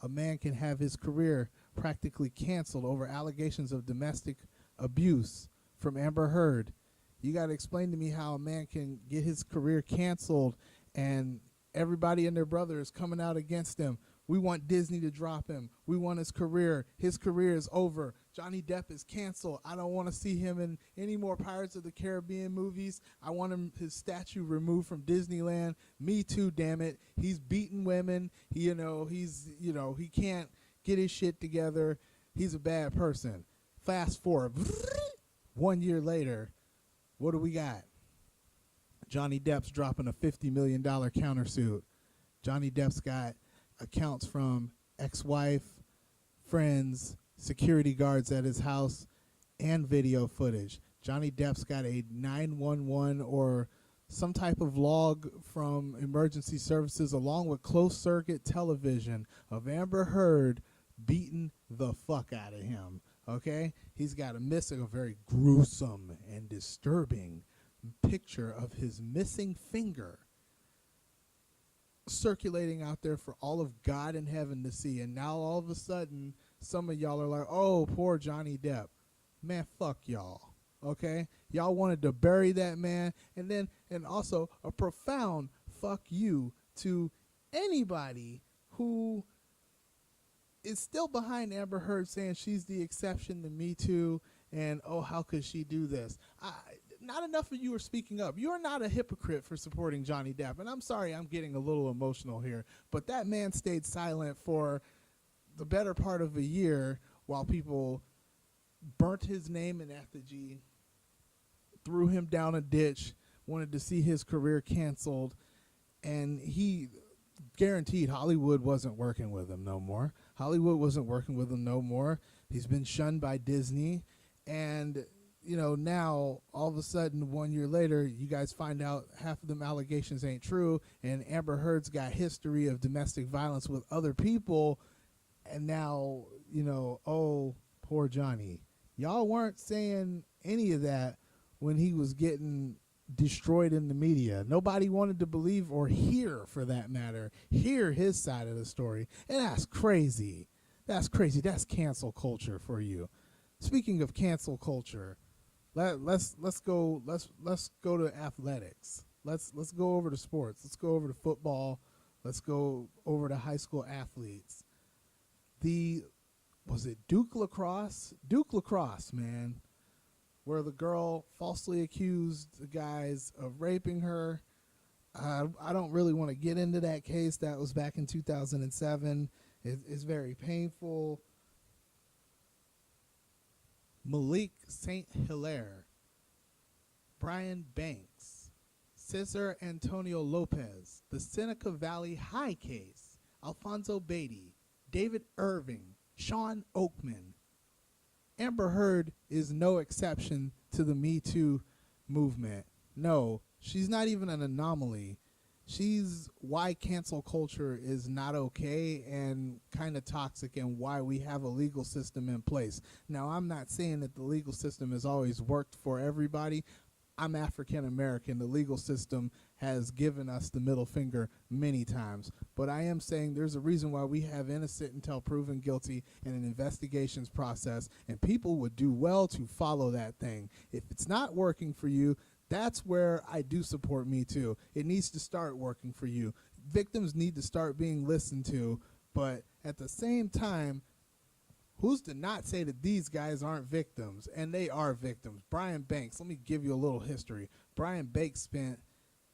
Speaker 1: a man can have his career practically canceled over allegations of domestic abuse from Amber Heard. You got to explain to me how a man can get his career canceled and everybody and their brother is coming out against him. We want Disney to drop him. We want his career. His career is over. Johnny Depp is canceled. I don't want to see him in any more Pirates of the Caribbean movies. I want his statue removed from Disneyland. Me too, damn it. He's beating women. He can't get his shit together. He's a bad person. Fast forward, 1 year later, what do we got? Johnny Depp's dropping a $50 million countersuit. Johnny Depp's got accounts from ex-wife, friends, security guards at his house, and video footage. Johnny Depp's got a 911 or some type of log from emergency services along with closed-circuit television of Amber Heard beating the fuck out of him, okay? He's got a very gruesome and disturbing picture of his missing finger circulating out there for all of God in heaven to see. And now all of a sudden, some of y'all are like, oh, poor Johnny Depp. Man, fuck y'all. Okay? Y'all wanted to bury that man. And also a profound fuck you to anybody who is still behind Amber Heard saying she's the exception to Me Too and, oh, how could she do this? Not enough of you are speaking up. You're not a hypocrite for supporting Johnny Depp. And I'm sorry I'm getting a little emotional here, but that man stayed silent for the better part of a year while people burnt his name in effigy, threw him down a ditch, wanted to see his career canceled, and he guaranteed Hollywood wasn't working with him no more. Hollywood wasn't working with him no more. He's been shunned by Disney, and now all of a sudden 1 year later, you guys find out half of them allegations ain't true, and Amber Heard's got history of domestic violence with other people, and now oh, poor Johnny. Y'all weren't saying any of that when he was getting destroyed in the media. Nobody wanted to believe or hear, for that matter, hear his side of the story. And that's crazy. That's crazy. That's cancel culture for you. Speaking of cancel culture, let's go to athletics. Let's go over to sports. Let's go over to football. Let's go over to high school athletes. Was it Duke lacrosse? Duke lacrosse, man, where the girl falsely accused the guys of raping her. I don't really want to get into that case. That was back in 2007. It's very painful. Malik St. Hilaire, Brian Banks, Cesar Antonio Lopez, the Seneca Valley High case, Alfonso Beatty, David Irving, Sean Oakman. Amber Heard is no exception to the Me Too movement. No, she's not even an anomaly. She's why cancel culture is not okay and kind of toxic, and why we have a legal system in place. Now, I'm not saying that the legal system has always worked for everybody. I'm African American. The legal system has given us the middle finger many times. But I am saying there's a reason why we have innocent until proven guilty in an investigations process, and people would do well to follow that thing. If it's not working for you, that's where I do support Me Too. It needs to start working for you. Victims need to start being listened to, but at the same time, who's to not say that these guys aren't victims? And they are victims. Brian Banks, let me give you a little history. Brian Banks spent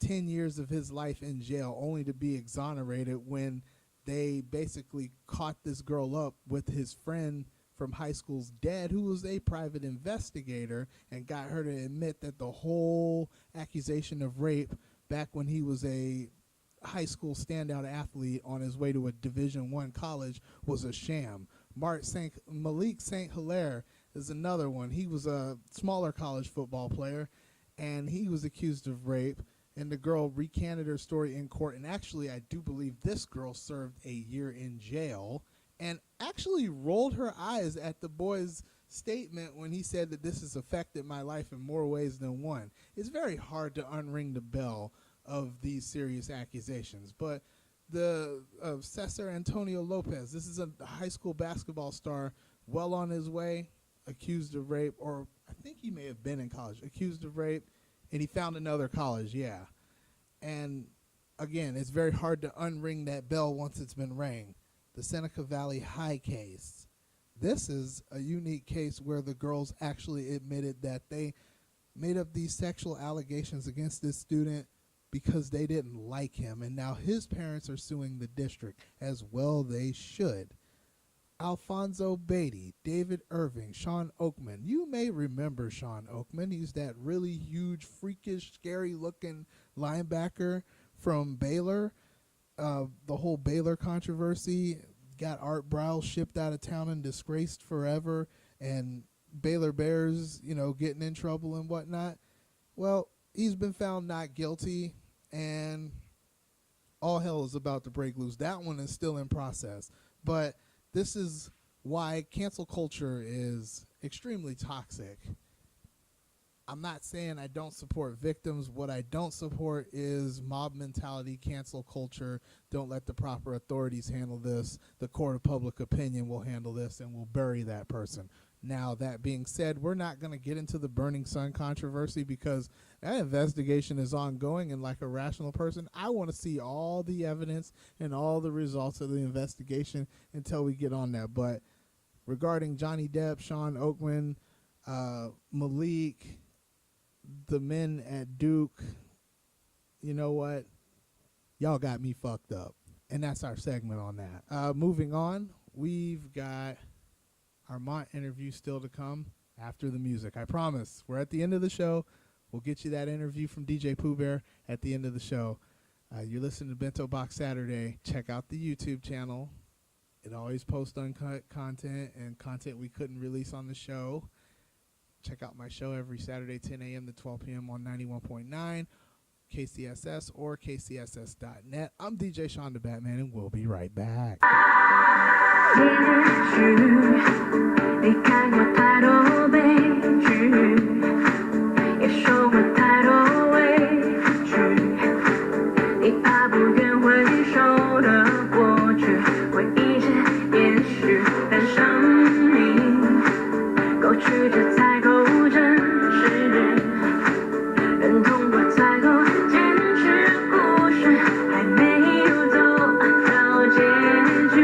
Speaker 1: 10 years of his life in jail only to be exonerated when they basically caught this girl up with his friend from high school's dad, who was a private investigator, and got her to admit that the whole accusation of rape back when he was a high school standout athlete on his way to a Division I college was a sham. Malik St. Hilaire is another one. He was a smaller college football player, and he was accused of rape, and the girl recanted her story in court, and actually I do believe this girl served a year in jail, and actually rolled her eyes at the boy's statement when he said that this has affected my life in more ways than one. It's very hard to unring the bell of these serious accusations, but the Cesar Antonio Lopez, this is a high school basketball star, well on his way, accused of rape, or I think he may have been in college, accused of rape, and he found another college, yeah. And again, it's very hard to unring that bell once it's been rang. The Seneca Valley High case. This is a unique case where the girls actually admitted that they made up these sexual allegations against this student because they didn't like him, and now his parents are suing the district, as well they should. Alfonso Beatty, David Irving, Sean Oakman. You may remember Sean Oakman. He's that really huge, freakish, scary-looking linebacker from Baylor. The whole Baylor controversy got Art Briles shipped out of town and disgraced forever, and Baylor Bears, getting in trouble and whatnot. Well, he's been found not guilty, and all hell is about to break loose. That one is still in process, but this is why cancel culture is extremely toxic. I'm not saying I don't support victims. What I don't support is mob mentality, cancel culture. Don't let the proper authorities handle this. The court of public opinion will handle this and will bury that person. Now, that being said, we're not going to get into the Burning Sun controversy because that investigation is ongoing, and like a rational person, I want to see all the evidence and all the results of the investigation until we get on that. But regarding Johnny Depp, Sean Oakman, Malik, the men at Duke, you know what? Y'all got me fucked up. And that's our segment on that. Moving on, we've got our M.O.N.T interview still to come after the music. I promise. We're at the end of the show. We'll get you that interview from DJ Pooh Bear at the end of the show. You're listening to Bento Box Saturday. Check out the YouTube channel. It always posts uncut content and content we couldn't release on the show. Check out my show every Saturday, 10 a.m. to 12 p.m. on 91.9, KCSS, or kcss.net. I'm DJ Sean the Batman, and we'll be right back.
Speaker 2: 你看过太多悲剧，也受过太多委屈，你怕不愿回首的过去会一直延续，但生命过去这才够真实，人痛过才够坚持，故事还没有走到结局。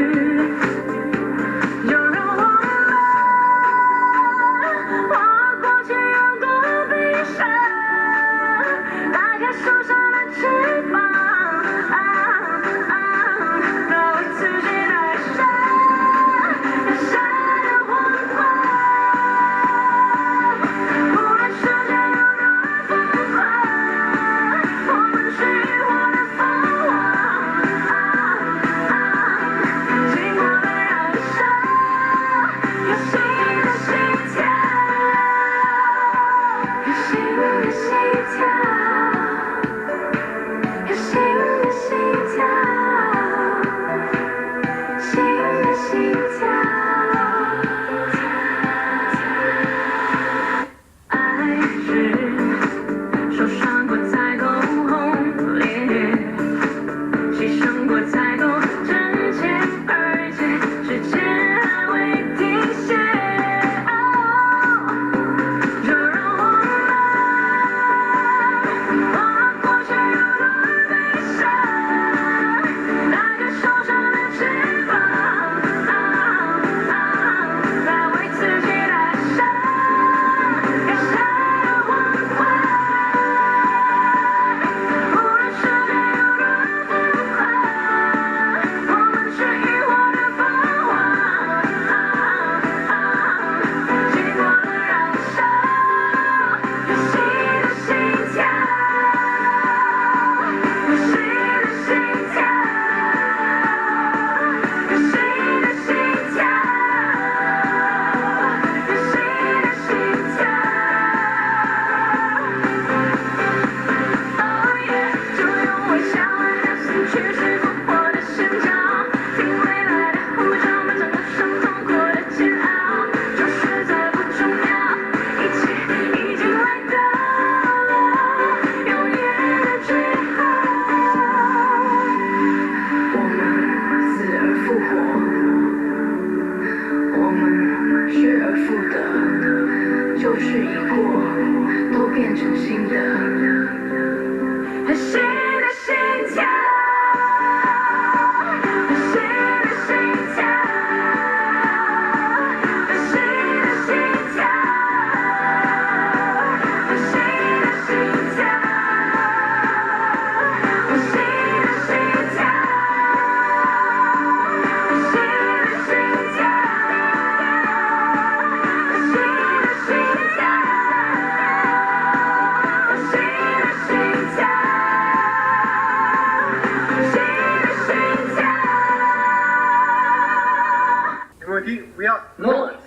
Speaker 4: We are M.O.N.T.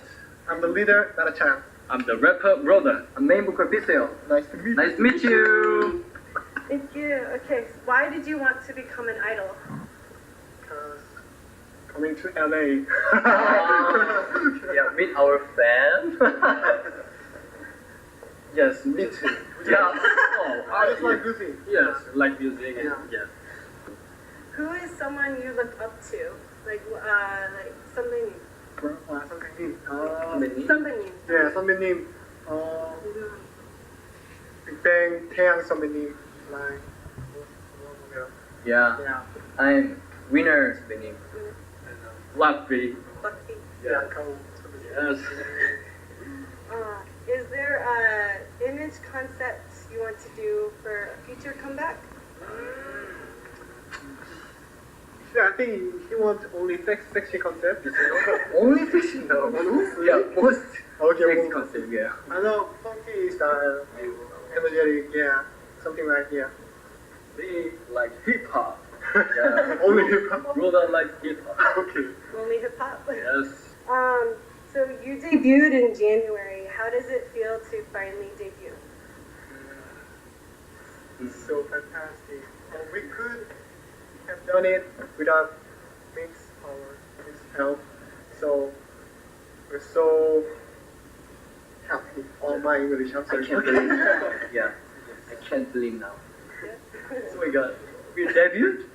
Speaker 4: I'm the leader, not a champ.
Speaker 3: I'm the rapper brother.
Speaker 4: I'm main booker Biseo. Nice to meet you.
Speaker 3: Nice to meet you.
Speaker 5: Thank you. Okay, so why did you want to become an idol?
Speaker 4: Because coming to LA.
Speaker 3: Yeah, meet our fan.
Speaker 6: Yes, me too. Yeah. Oh,
Speaker 7: I just like music.
Speaker 6: Yes, like music. And, yes.
Speaker 5: Who is someone you look up to? Like something.
Speaker 7: 선배님.
Speaker 5: Something.
Speaker 7: 네, 선배님. 빅뱅 태양 선배님. Like.
Speaker 6: Yeah.
Speaker 7: Yeah.
Speaker 6: I'm winner spinning. Lucky.
Speaker 5: Lucky.
Speaker 7: Yeah. 가오 선배님.
Speaker 6: Yes.
Speaker 5: Is there a image concept you want to do for a future comeback?
Speaker 7: Yeah, I think he wants only sexy concept.
Speaker 6: Only fiction though. Yeah, most
Speaker 7: Okay,
Speaker 6: sexy
Speaker 7: well,
Speaker 6: concept. Yeah.
Speaker 7: I know funky style, energetic, yeah, something like yeah.
Speaker 6: We like hip hop. Yeah.
Speaker 7: Only hip hop.
Speaker 6: We don't like hip hop.
Speaker 7: Okay.
Speaker 5: Only hip hop.
Speaker 6: Yes.
Speaker 5: So you debuted in January. How does it feel to finally debut?
Speaker 7: It's so fantastic. We could have done it without Mix or his help. So we're so happy. All my English, I'm
Speaker 6: I
Speaker 7: sorry.
Speaker 6: can't believe. Yeah. I can't believe now. Oh my god. We debuted?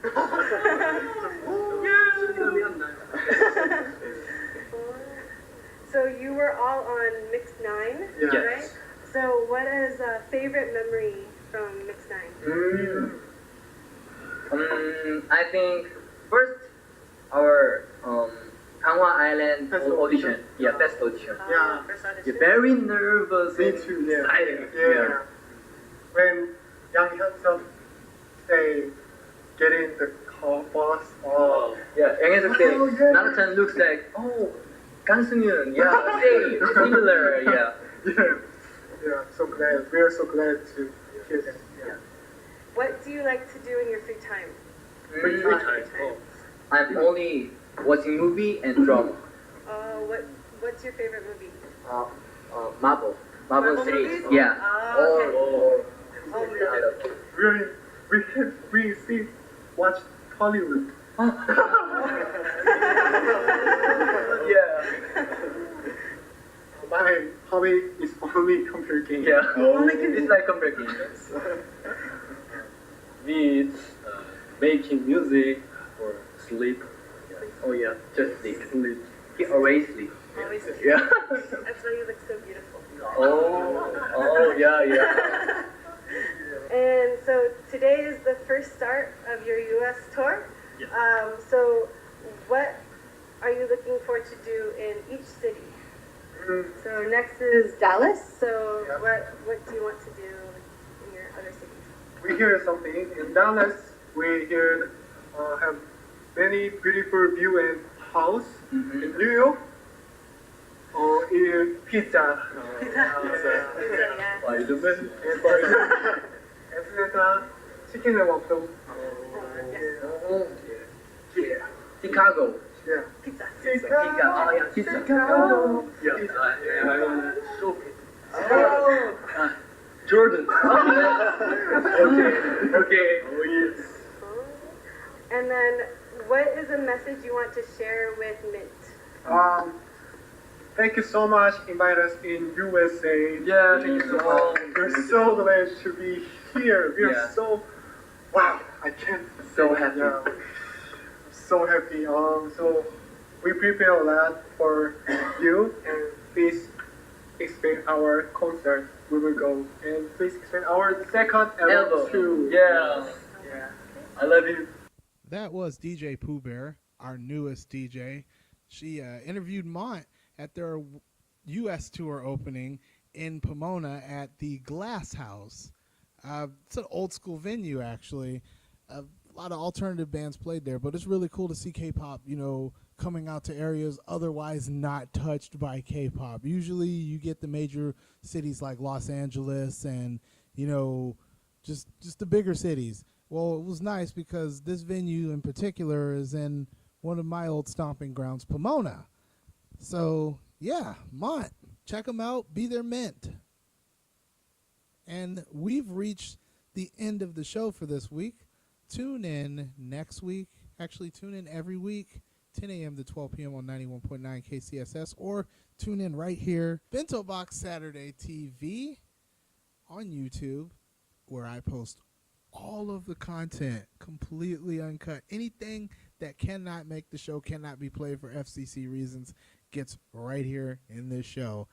Speaker 5: So you were all on Mix 9,
Speaker 7: Yeah.
Speaker 5: right?
Speaker 6: Yes.
Speaker 5: So what is a favorite memory from Mix 9?
Speaker 6: I think first our Hanwha Island
Speaker 7: First
Speaker 6: audition.
Speaker 7: audition.
Speaker 6: Yeah, best audition.
Speaker 7: Yeah.
Speaker 5: First
Speaker 6: Yeah,
Speaker 5: audition.
Speaker 6: very nervous.
Speaker 7: Me
Speaker 6: and
Speaker 7: too, yeah.
Speaker 6: exciting.
Speaker 7: Yeah. When Yang Hyun-suk say get in the car bus. Oh.
Speaker 6: Yeah, 양현석 say
Speaker 7: Oh, yeah.
Speaker 6: Nathan looks like 강승윤. Yeah, same, similar. Yeah.
Speaker 7: Yeah. Yeah. So glad. We are so glad to hear that. Yeah.
Speaker 5: What do you like to do in your free time?
Speaker 7: Free time.
Speaker 6: Oh. I'm only watching movie and drama.
Speaker 5: What's your favorite movie?
Speaker 6: Marvel
Speaker 5: Marvel
Speaker 6: series.
Speaker 5: movies?
Speaker 6: Yeah.
Speaker 5: Oh, okay.
Speaker 7: Really, we see watch Hollywood.
Speaker 6: Yeah.
Speaker 7: My hobby is only computer games.
Speaker 6: Yeah.
Speaker 5: Only can-
Speaker 6: It's like computer games.
Speaker 8: Me, it's making music or sleep.
Speaker 6: Oh yeah, just sleep.
Speaker 8: Sleep.
Speaker 6: He always sleep.
Speaker 5: Always.
Speaker 6: Yeah.
Speaker 5: That's why you look so beautiful.
Speaker 6: Oh yeah, yeah.
Speaker 5: And so today is the first start of your U.S. tour.
Speaker 8: Yes.
Speaker 5: So what are you looking forward to do in each city? So next is Dallas. So
Speaker 7: Yeah.
Speaker 5: what do you want to do in your other cities?
Speaker 7: We hear something in Dallas. We hear have many beautiful view and house in New York. In pizza.
Speaker 5: Yeah.
Speaker 8: Spider-Man.
Speaker 7: Atlanta chicken and waffle.
Speaker 6: Yeah. Chicago.
Speaker 7: Yeah.
Speaker 5: Pizza.
Speaker 6: Pizza. Oh yeah, pizza.
Speaker 7: Chicago.
Speaker 8: Yeah.
Speaker 6: Oh.
Speaker 8: Jordan.
Speaker 6: Okay.
Speaker 8: Oh yes.
Speaker 5: And then what is a message you want to share with Mint?
Speaker 7: Thank you so much inviting us in USA.
Speaker 6: Yeah, thank you so much.
Speaker 7: We're so glad to be here. We are
Speaker 6: Yeah.
Speaker 7: so wow. I can't
Speaker 6: So
Speaker 7: say it
Speaker 6: happy.
Speaker 7: now. So happy. So we prepare a lot for you, and please expect our concert. We will go, and please expect our second album too.
Speaker 6: Yeah.
Speaker 7: Yeah.
Speaker 6: I love you.
Speaker 1: That was DJ Pooh Bear, our newest DJ. She interviewed M.O.N.T at their U.S. tour opening in Pomona at the Glass House. It's an old school venue, actually. A lot of alternative bands played there, but it's really cool to see K-pop, coming out to areas otherwise not touched by K-pop. Usually you get the major cities like Los Angeles and, just the bigger cities. Well, it was nice because this venue in particular is in one of my old stomping grounds, Pomona. So, yeah, M.O.N.T. Check them out. Be their mint. And we've reached the end of the show for this week. Tune in next week. Actually, tune in every week, 10 a.m. to 12 p.m. on 91.9 KCSS, or tune in right here, Bento Box Saturday TV. on YouTube, where I post all of the content completely uncut. Anything that cannot make the show, cannot be played for FCC reasons, gets right here in this show.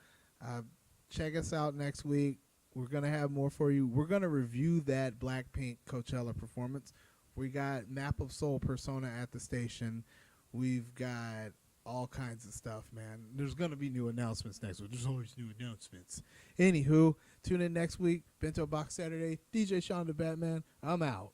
Speaker 1: Check us out next week. We're going to have more for you. We're going to review that Blackpink Coachella performance. We got Map of Soul Persona at the station. We've got all kinds of stuff, man. There's going to be new announcements next week. There's always new announcements. Anywho, tune in next week. Bento Box Saturday. DJ Sean the Batman. I'm out.